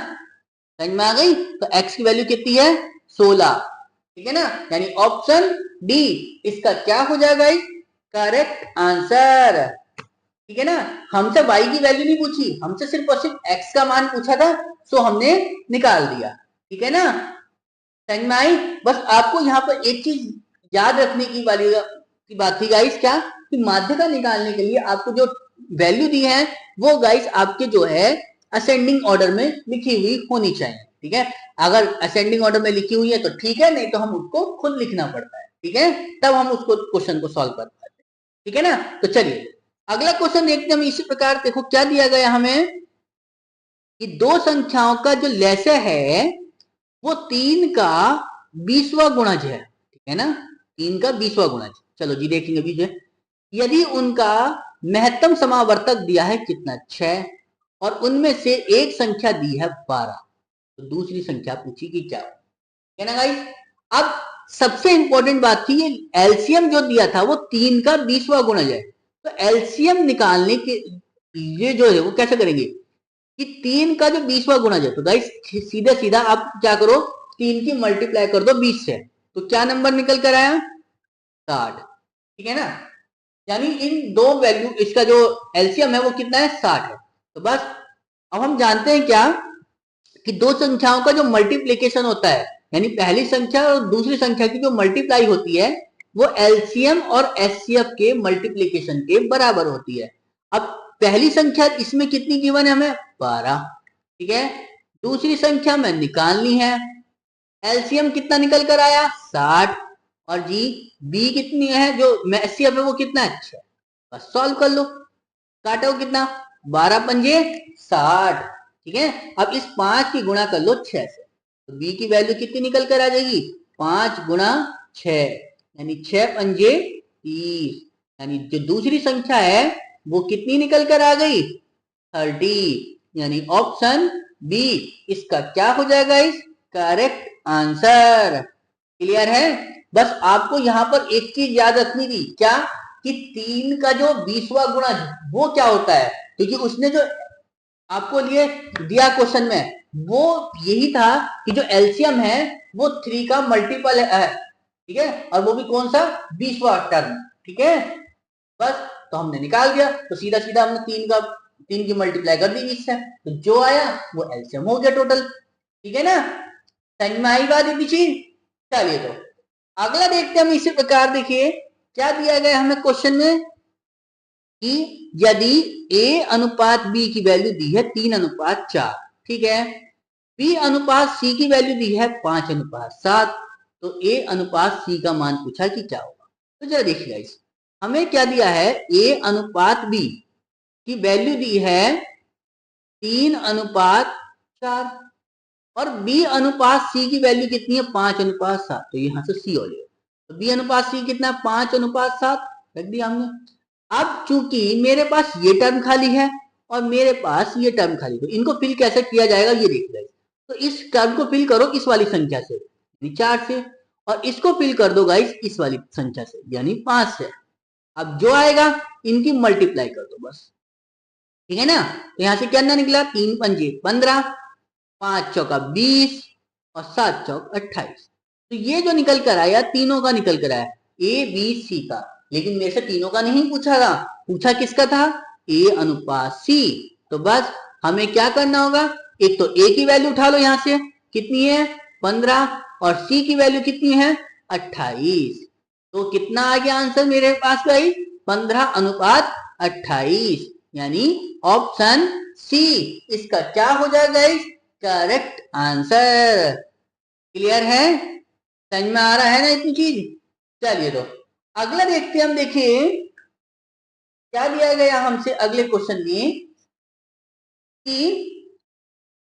समझ में आ गई। तो x की वैल्यू कितनी है 16, ठीक है ना, यानी ऑप्शन डी इसका क्या हो जाएगा करेक्ट आंसर, ठीक है ना। हमसे y की वैल्यू नहीं पूछी, हमसे सिर्फ और सिर्फ x का मान पूछा था, सो हमने निकाल दिया, ठीक है ना, समझ में आई। बस आपको यहाँ पर एक चीज याद रखने की वाली की बात थी गाइस, क्या कि माध्यिका निकालने के लिए आपको जो वैल्यू दी है वो गाइस आपके जो है असेंडिंग ऑर्डर में लिखी हुई होनी चाहिए, ठीक है। अगर असेंडिंग ऑर्डर में लिखी हुई है तो ठीक है, नहीं तो हम उसको खुद लिखना पड़ता है, ठीक है, तब हम उसको क्वेश्चन को सॉल्व कर पाते हैं, ठीक है ना। तो चलिए अगला क्वेश्चन देखते हैं हम, इसी प्रकार देखो क्या दिया गया हमें कि दो संख्याओं का जो लसाअ है वो 3 का 20वां गुणज है, ठीक है ना, 3 का 20वां गुणज। चलो जी देखेंगे अभी जो यदि उनका महत्तम समावर्तक दिया है कितना 6, और उनमें से एक संख्या दी है 12, तो दूसरी संख्या पूछी कि क्या है ना गाइस। अब सबसे इंपॉर्टेंट बात थी, ये एलसीएम जो दिया था वो 3 का 20वां गुणज है, तो एलसीएम निकालने के लिए जो है वो कैसे करेंगे कि 3 का जो 20वां गुणज है, तो गाइस सीधा सीधा आप क्या करो 3 की मल्टीप्लाई कर दो 20 से, तो क्या नंबर निकल कर आया 60, ठीक है ना, यानी इन दो वैल्यू इसका जो एलसीएम है वो कितना है 60 है। तो बस अब हम जानते हैं क्या कि दो संख्याओं का जो मल्टीप्लीकेशन होता है यानी पहली संख्या और दूसरी संख्या की जो मल्टीप्लाई होती है वो एलसीएम और एचसीएफ के मल्टीप्लीकेशन के बराबर होती है। अब पहली संख्या इसमें कितनी गिवन है हमें 12, ठीक है। दूसरी संख्या में निकालनी है, एलसीएम कितना निकल कर आया 60 और जी बी कितनी है जो एचसीएफ है वो कितना है 6। बस सॉल्व कर लो, काटो कितना 12 पंजे 60, ठीक है। अब इस 5 की गुणा कर लो 6 से, तो बी की वैल्यू कितनी निकल कर आ जाएगी 5 गुणा 6 यानी 6 पंजे 30, यानी जो दूसरी संख्या है वो कितनी निकल कर आ गई 30, यानी ऑप्शन बी इसका क्या हो जाएगा इस करेक्ट आंसर। क्लियर है। बस आपको यहां पर एक चीज याद रखनी थी, क्या कि 3 का जो 20वां गुणा वो क्या होता है, क्योंकि उसने जो आपको लिए दिया क्वेश्चन में वो यही था कि जो एलसीएम है वो 3 का मल्टीपल है, ठीक है, और वो भी कौन सा 20वां टर्म, ठीक है। बस तो हमने निकाल दिया, तो सीधा सीधा हमने 3 की मल्टीप्लाई कर दी इससे, तो जो आया वो एलसीएम हो गया टोटल, ठीक है ना। समझ में आई बात इतनी चीज। चलिए तो अगला देखते हैं हम इसी प्रकार। देखिए क्या दिया गया हमें क्वेश्चन में कि यदि ए अनुपात बी की वैल्यू दी है 3:4, ठीक है, बी अनुपात सी की वैल्यू दी है 5:7, तो ए अनुपात सी का मान पूछा कि क्या होगा। तो जरा देखिएगा इस हमें क्या दिया है, ए अनुपात बी की वैल्यू दी है 3:4 और बी अनुपात सी की वैल्यू कितनी है 5:7, तो यहां से सी हो जाएगा, तो बी अनुपात सी कितना है 5:7 रख दिया हमने। अब चूंकि मेरे पास ये टर्म खाली है और मेरे पास ये टर्म खाली, तो इनको फिल कैसे किया जाएगा ये देख लो। तो इस टर्म को फिल करो इस वाली संख्या से यानी 4 से, और इसको फिल कर दो गाइस इस वाली संख्या से यानी 5 से। अब जो आएगा इनकी मल्टीप्लाई कर दो बस, ठीक है ना। तो यहां से क्या निकला 3 पंजे 15, 5 चौका 20 और 7 चौक 28। तो ये जो निकल कर आया तीनों का निकल कर आया ए बी सी का, लेकिन मेरे से तीनों का नहीं पूछा था, पूछा किसका था ए अनुपात सी। तो बस हमें क्या करना होगा, एक तो ए की वैल्यू उठा लो यहां से कितनी है 15 और सी की वैल्यू कितनी है 28, तो कितना आ गया आंसर मेरे पास भाई 15:28, यानी ऑप्शन सी इसका क्या हो जाएगा करेक्ट आंसर। क्लियर है, समझ में आ रहा है ना इतनी चीज। चलिए तो अगला देखते हैं हम। देखिए क्या दिया गया हमसे अगले क्वेश्चन में कि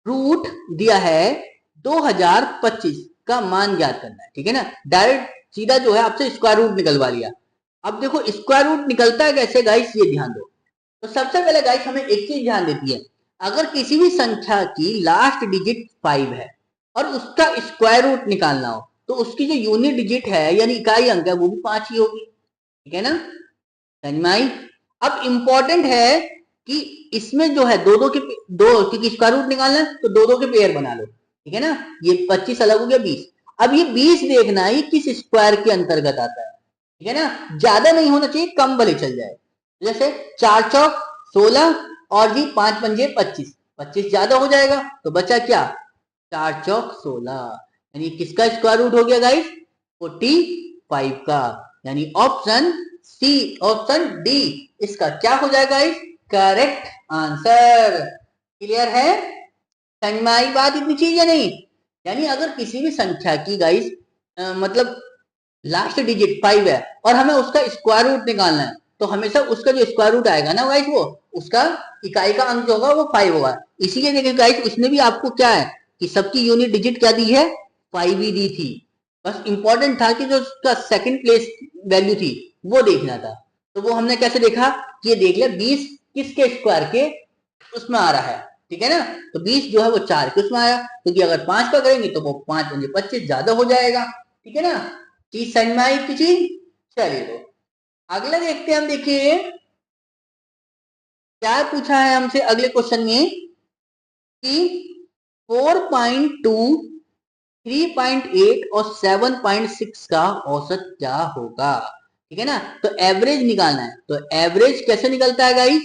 रूट दिया है 2025 का मान ज्ञात करना है, ठीक है ना। डायरेक्ट सीधा जो है आपसे स्क्वायर रूट निकलवा लिया। अब देखो स्क्वायर रूट निकलता है कैसे गाइस, ये ध्यान दो। तो सबसे पहले गाइस हमें एक चीज ध्यान देती है, अगर किसी भी संख्या की लास्ट डिजिट 5 है और उसका स्क्वायर रूट निकालना हो तो उसकी जो यूनिट डिजिट है यानी इकाई अंक है वो भी 5 ही होगी, ठीक है ना, समझ में आई। अब इंपॉर्टेंट है कि इसमें जो है दो क्योंकि स्क्वायर रूट निकालना है तो दो के पेयर बना लो, ठीक है ना। ये 25 अलग हो गया 20। अब ये 20 देखना है किस स्क्वायर के अंतर्गत आता है, ठीक है ना, ज्यादा नहीं होना चाहिए, कम भले चल जाए। जैसे 4 चौक 16 और जी 5 पंजे 25, 25 ज्यादा हो जाएगा तो बचा क्या 4 चौक 16, यानी किसका स्क्वायर रूट हो गया गाइस 45 का, यानी ऑप्शन सी ऑप्शन डी इसका क्या हो जाएगा करेक्ट आंसर। क्लियर है, समझ में आई बात इतनी चीज या नहीं। यानी अगर किसी भी संख्या की गाइस मतलब लास्ट डिजिट 5 है और हमें उसका स्क्वायर रूट निकालना है तो हमेशा उसका जो स्क्वायर रूट आएगा ना गाइस वो उसका इकाई का अंक जो होगा वो 5 होगा। इसीलिए देखिए गाइस उसने भी आपको क्या है कि सबकी यूनिट डिजिट क्या दी है 5 ही दी थी। बस इंपॉर्टेंट था कि जो उसका सेकंड प्लेस वैल्यू थी वो देखना था। तो वो हमने कैसे देखा कि ये देख लिया 20 किसके स्क्वायर के उसमें आ रहा है, ठीक है ना। तो 20 जो है वो 4 के उसमें आया, क्योंकि अगर 5 का करेंगे तो वो 5 पंजे 25 ज्यादा हो जाएगा, ठीक है ना। चीज समझ में आई की चीज। चलिए तो अगला देखते हैं हम। देखिए क्या पूछा है हमसे अगले क्वेश्चन में कि 4.2 3.8 और 7.6 का औसत क्या होगा, ठीक है ना। तो एवरेज निकालना है, तो एवरेज कैसे निकलता है गाइस,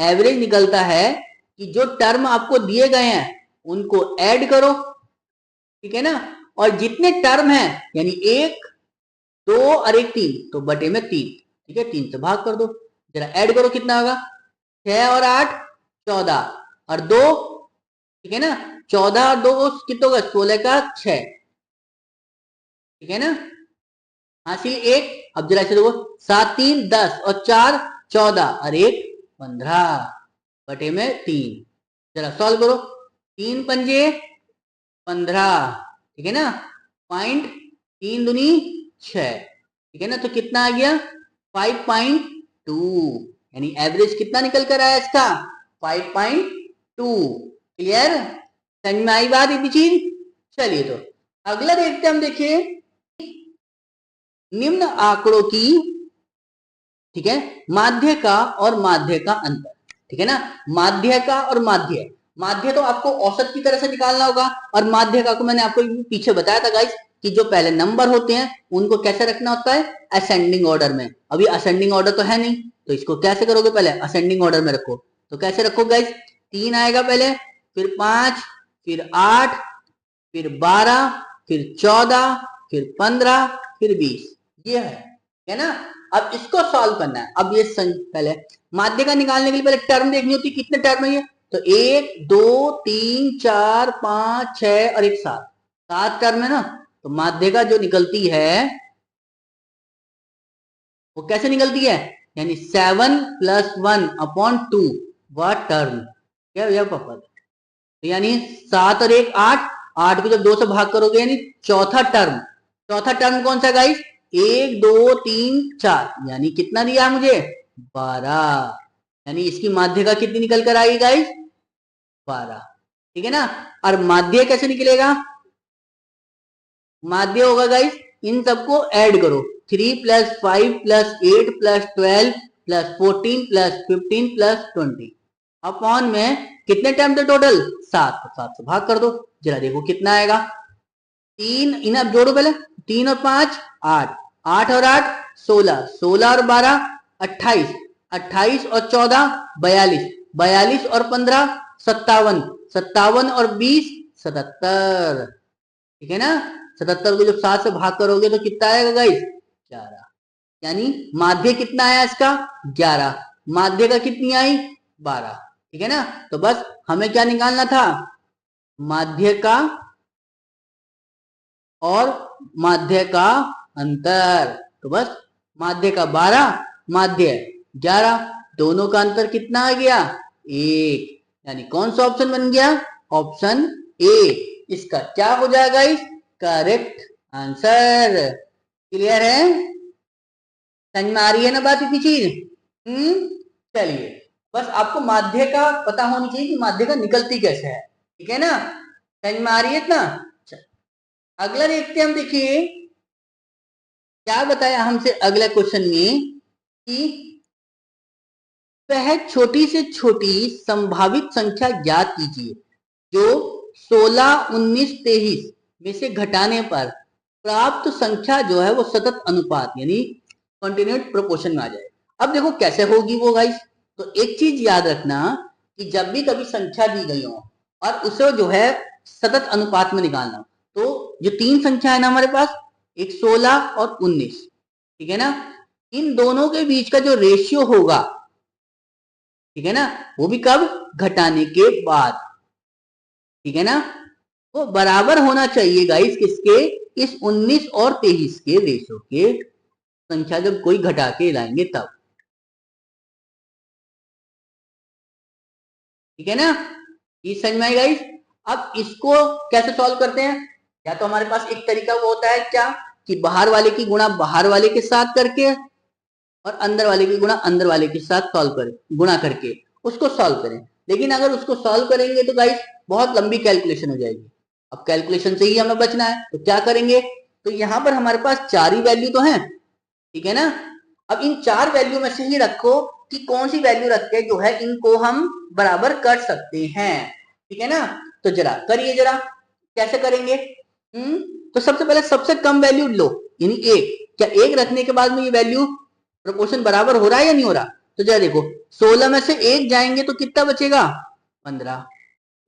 एवरेज निकलता है कि जो टर्म आपको दिए गए हैं उनको ऐड करो ठीक है ना। और जितने टर्म है यानी 1 2 और 1 3, तो बटे में 3, ठीक है, 3 से भाग कर दो। जरा ऐड करो कितना होगा, 6 और 8 14 और 2, ठीक है ना, 14 और 2 कितना होगा, 16 का 6, ठीक है ना, हासिल 1। अब जरा इसे देखो, 7 3 10 और 4 14 और 1 15 बटे में 3। जरा सॉल्व करो, 3 पंजे 15, ठीक है ना, पॉइंट 3 दूनी 6, ठीक है ना, तो कितना आ गया 5.2, यानी एवरेज कितना निकल कर आया इसका 5.2। क्लियर, समझ में आई बात इतनी चीज। चलिए तो अगला देखते हैं हम, देखिए निम्न आंकड़ों की, ठीक है, माध्य का और माध्य का अंतर, ठीक है ना, माध्य का और माध्य, माध्य तो आपको औसत की तरह से निकालना होगा, और माध्य का को मैंने आपको पीछे बताया था गाइस कि जो पहले नंबर होते हैं उनको कैसे रखना होता है, असेंडिंग ऑर्डर में। अभी असेंडिंग ऑर्डर तो है नहीं, तो इसको कैसे करोगे, पहले असेंडिंग ऑर्डर में रखो। तो कैसे रखो गाइस, 3 आएगा पहले, फिर 5, फिर 8, फिर 12, फिर 14, फिर 15, फिर 20, ये है ना। अब इसको सॉल्व करना है। अब ये पहले माध्य का निकालने के लिए पहले टर्म देखनी होती है, कितने टर्म है ये, तो 1 2 3 4 5 6 और 1 7, 7 टर्म है ना। तो माध्य का जो निकलती है वो कैसे निकलती है, यानी 7 + 1 अपॉन 2 वह टर्म, क्या भैया पापा, तो यानी 7 और 1 8, 8 को जब 2 से भाग करोगे यानी चौथा टर्म, चौथा टर्म कौन सा गाइस, 1 2 3 4, यानी कितना दिया मुझे 12, यानी इसकी माध्य का कितनी निकल कर आएगी गाइस 12, ठीक है ना। और माध्य कैसे निकलेगा, माध्य होगा गाइस, इन सबको ऐड करो, 3 + 5 + 8 + 12 + 14 + 15 + 20 अपॉन में कितने टर्म थे टोटल 7, 7 से भाग कर दो। जरा देखो कितना आएगा, 3 इन्हें अब जोड़ो पहले, 3 और 5 8, 8 और 8 16, 16 और 12 28, 28 और 14 42, 42 और 15 57, 57 और 20 77, ठीक है ना। 77 को जब 7 से भाग करोगे तो कितना आएगा गाइस 11, यानी माध्य कितना आया इसका 11, माध्य का कितनी आई 12, ठीक है ना। तो बस हमें क्या निकालना था, माध्य का और माध्य का अंतर, तो बस माध्य का 12 माध्य 11, दोनों का अंतर कितना आ गया 1, यानी कौन सा ऑप्शन बन गया, ऑप्शन ए इसका क्या हो जाएगा इस करेक्ट आंसर। क्लियर है, समझ में आ रही है ना बात इतनी चीज। चलिए, बस आपको माध्य का पता होनी चाहिए कि माध्य का निकलती कैसे है, ठीक है ना, समझ में आ रही है इतना। अगला देखते हैं हम, देखिए क्या बताया हमसे अगला क्वेश्चन में कि वह छोटी से छोटी संभावित संख्या ज्ञात कीजिए जो 16 19 23 में से घटाने पर प्राप्त संख्या जो है वो सतत अनुपात यानी कंटिन्यूट प्रोपोर्शन में आ जाए। अब देखो कैसे होगी वो गाइस, तो एक चीज याद रखना कि जब भी कभी संख्या दी गई हो और उसे जो है सतत अनुपात में निकालना, तो जो 3 संख्या है ना हमारे पास, एक 16 और 19, ठीक है ना, इन दोनों के बीच का जो रेशियो होगा, ठीक है ना, वो भी कब घटाने के बाद, ठीक है ना, वो बराबर होना चाहिए गाइस किसके, इस 19 और 23 के रेशियो के, संख्या जब कोई घटा के लाएंगे तब, ठीक है ना, ये समझ में आई गाइस। अब इसको कैसे सॉल्व करते हैं, या तो हमारे पास एक तरीका वो होता है क्या कि बाहर वाले की गुणा बाहर वाले के साथ करके और अंदर वाले की गुणा अंदर वाले के साथ सॉल्व करें, गुणा करके उसको सॉल्व करें। लेकिन अगर उसको सॉल्व करेंगे तो गाइस बहुत लंबी कैलकुलेशन हो जाएगी, अब कैलकुलेशन से ही हमें बचना है, तो क्या करेंगे, तो यहाँ पर हमारे पास 4 ही वैल्यू तो हैं, ठीक है ना। अब इन 4 वैल्यू में से ही रखो कि कौन सी वैल्यू रख के जो है इनको हम बराबर कर सकते हैं, ठीक है ना। तो जरा करिए, जरा कैसे करेंगे। तो सबसे पहले सबसे कम वैल्यू लो, यानी 1, क्या 1 रखने के बाद में ये वैल्यू प्रोपोर्शन बराबर हो रहा है या नहीं हो रहा, तो जरा देखो 16 में से 1 जाएंगे तो कितना बचेगा 15,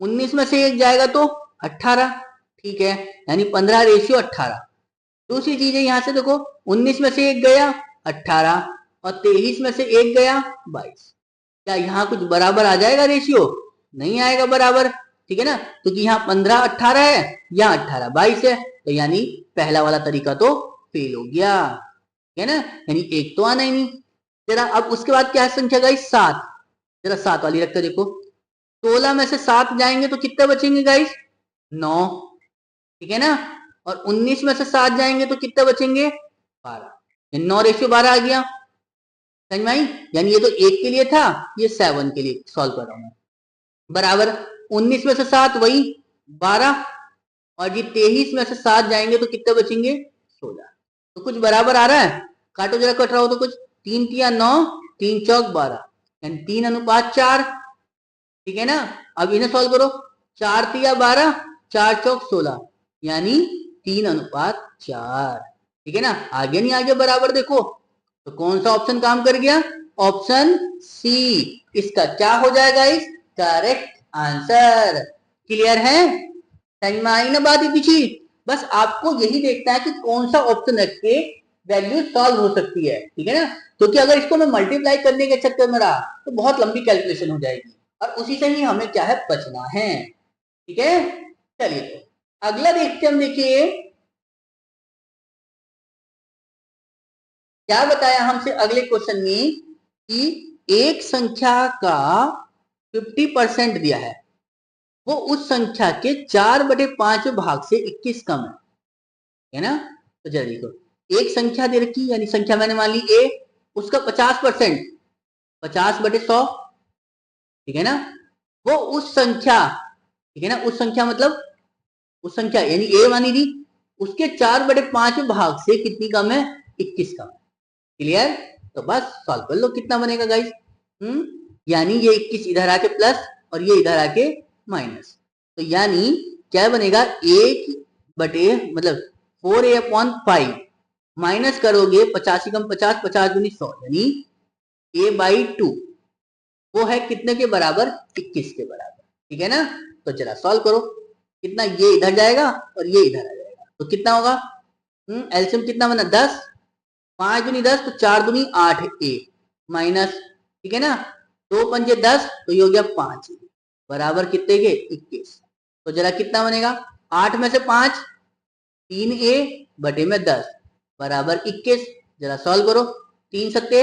19 में से 1 जाएगा तो 18, ठीक है, यानी 15:18। दूसरी चीज है, यहां से देखो 19 में से 1 गया 18 और 23 में से 1 गया 22। क्या यहाँ कुछ बराबर आ जाएगा रेशियो? नहीं आएगा बराबर, ठीक है ना, क्योंकि यहाँ 15:18 है, यहाँ 18:22 है, तो यानी पहला वाला तरीका तो फेल हो गया, है ना, यानी एक तो आना ही नहीं। जरा अब उसके बाद क्या है संख्या गाइस? 7। जरा 7 वाली रखते देखो, 16 में से 7 जाएंगे तो कितने बचेंगे गाइस? 9, ठीक है ना, और 19 में से 7 जाएंगे तो कितने बचेंगे? 12। 9:12 आ गया, समझ में आई? यानी ये तो 1 के लिए था, ये 7 के लिए सॉल्व कर रहा हूं मैं। बराबर 19 में से 7 वही 12, और ये 23 में से 7 जाएंगे तो कितने बचेंगे? 16। तो कुछ बराबर आ रहा है? काटो जरा, कट रहा हो तो कुछ। 3 तिया 9, 3 चौक 12, यानी 3:4, ठीक है ना। अब इन्हें सॉल्व करो, 4 तिया 12, 4 चौक 16, यानी 3:4, ठीक है ना। आगे नहीं आगे बराबर देखो, तो कौन सा ऑप्शन काम कर गया? ऑप्शन सी, इसका क्या हो जाएगा? इस करेक्ट आंसर। क्लियर है? समझ में आई ना बात इतनी चीज? बस आपको यही देखना है कि कौन सा ऑप्शन रख के वैल्यू सॉल्व हो सकती है, ठीक है ना। क्योंकि अगर इसको मैं मल्टीप्लाई करने के चक्कर में रहा तो बहुत लंबी कैलकुलेशन हो जाएगी, और उसी से ही हमें क्या है, बचना है, ठीक है। चलिए तो अगला देखते हम, देखिए क्या बताया हमसे अगले क्वेश्चन में कि एक संख्या का 50% दिया है, वो उस संख्या के 4/5 भाग से 21 कम है ना। तो जरा देखो, एक संख्या दे रखी, यानी संख्या मैंने मान ली ए, उसका 50%, 50/100, ठीक है ना। वो उस संख्या, ठीक है ना, उस संख्या मतलब उस संख्या यानी ए मानी थी, उसके 4/5 भाग से कितनी कम है? 21 कम है। क्लियर? तो बस सॉल्व कर लो, कितना बनेगा गाइस? यानी ये 21 इधर आके प्लस और ये इधर आके माइनस, तो यानी क्या बनेगा? 1/, मतलब 4a/5 माइनस करोगे 50 कम 50, 50 दूनी 100, यानी a/2 वो है कितने के बराबर? 21 के बराबर, ठीक है ना। तो चला सॉल्व करो, कितना? ये इधर जाएगा और ये इधर आ जाएगा, तो कितना होगा? एलसीएम कितना बना? 10, 5 दूनी 10, तो 4 दूनी 8 ए माइनस, ठीक है ना, 2 पंजे 10, तो ये हो गया 5 बराबर कितने के? 21। तो जरा कितना बनेगा? 8 में से 5, 3a में 10 बराबर 21। जरा सॉल्व करो, 3 सत्ते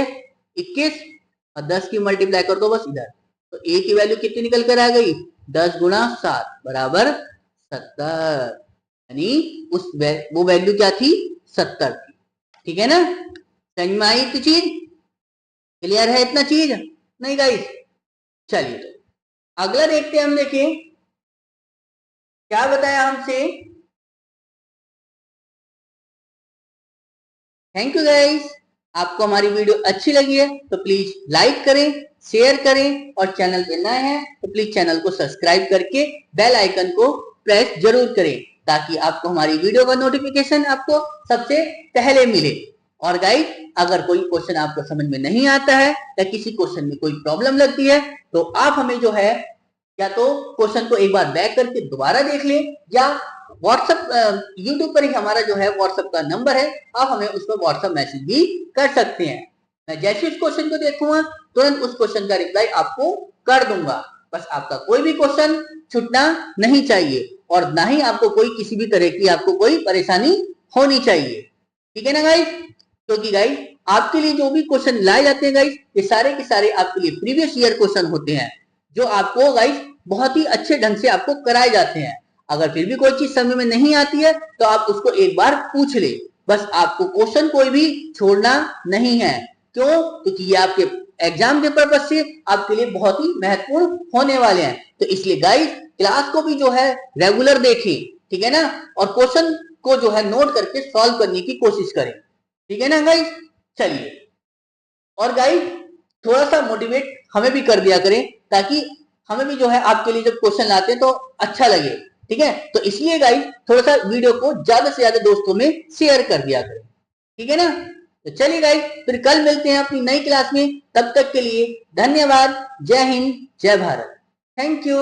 21 और 10 की मल्टीप्लाई कर दो बस इधर, तो a की वैल्यू कितनी निकल कर आ गई? 10 गुणा 7 बराबर 70, यानी उस वो वैल्यू क्या थी? 70 थी, ठीक है ना। समझ में आई इतनी चीज? क्लियर है इतना चीज? नहीं गाइस? चलिए तो अगला देखते हैं हम, देखिए क्या बताया हमसे। थैंक यू गाइस, आपको हमारी वीडियो अच्छी लगी है तो प्लीज लाइक करें, शेयर करें, और चैनल पे नए हैं तो प्लीज चैनल को सब्सक्राइब करके बेल आइकन को प्रेस जरूर करें, ताकि आपको हमारी वीडियो का नोटिफिकेशन आपको सबसे पहले मिले। और गाइस, अगर कोई क्वेश्चन आपको समझ में नहीं आता है या किसी क्वेश्चन में कोई प्रॉब्लम लगती है, तो आप हमें जो है या तो क्वेश्चन को एक बार बैक करके दोबारा देख लें, या व्हाट्सएप यूट्यूब पर ही हमारा जो है व्हाट्सएप का नंबर है, आप हमें उस पर व्हाट्सएप मैसेज भी कर सकते हैं। मैं जैसे उस क्वेश्चन को देखूंगा तुरंत उस क्वेश्चन का रिप्लाई आपको कर दूंगा। बस आपका कोई भी क्वेश्चन छूटना नहीं चाहिए, और ना ही आपको कोई किसी भी तरह की आपको कोई परेशानी होनी चाहिए, ठीक है ना गाइस। क्योंकि गाइस आपके लिए जो भी क्वेश्चन लाए जाते हैं गाइस, ये सारे के सारे आपके लिए प्रीवियस ईयर क्वेश्चन होते हैं, जो आपको गाइस बहुत ही अच्छे ढंग से आपको कराए जाते हैं। अगर फिर भी कोई चीज समझ में नहीं आती है तो आप उसको एक बार पूछ ले, बस आपको क्वेश्चन कोई भी छोड़ना नहीं है। क्यों? क्योंकि ये आपके एग्जाम के पर्पज से आपके लिए बहुत ही महत्वपूर्ण होने वाले हैं। तो इसलिए गाइस क्लास को भी जो है रेगुलर देखें, ठीक है ना, और क्वेश्चन को जो है नोट करके सॉल्व करने की कोशिश करें, ठीक है ना गाइस। चलिए, और गाइस थोड़ा सा मोटिवेट हमें भी कर दिया करें, ताकि हमें भी जो है आपके लिए जब क्वेश्चन लाते हैं तो अच्छा लगे, ठीक है। तो इसलिए गाइस थोड़ा सा वीडियो को ज्यादा से ज्यादा दोस्तों में शेयर कर दिया करें, ठीक है ना। तो चलिए गाइस, फिर कल मिलते हैं अपनी नई क्लास में, तब तक के लिए धन्यवाद। जय हिंद, जय भारत, थैंक यू।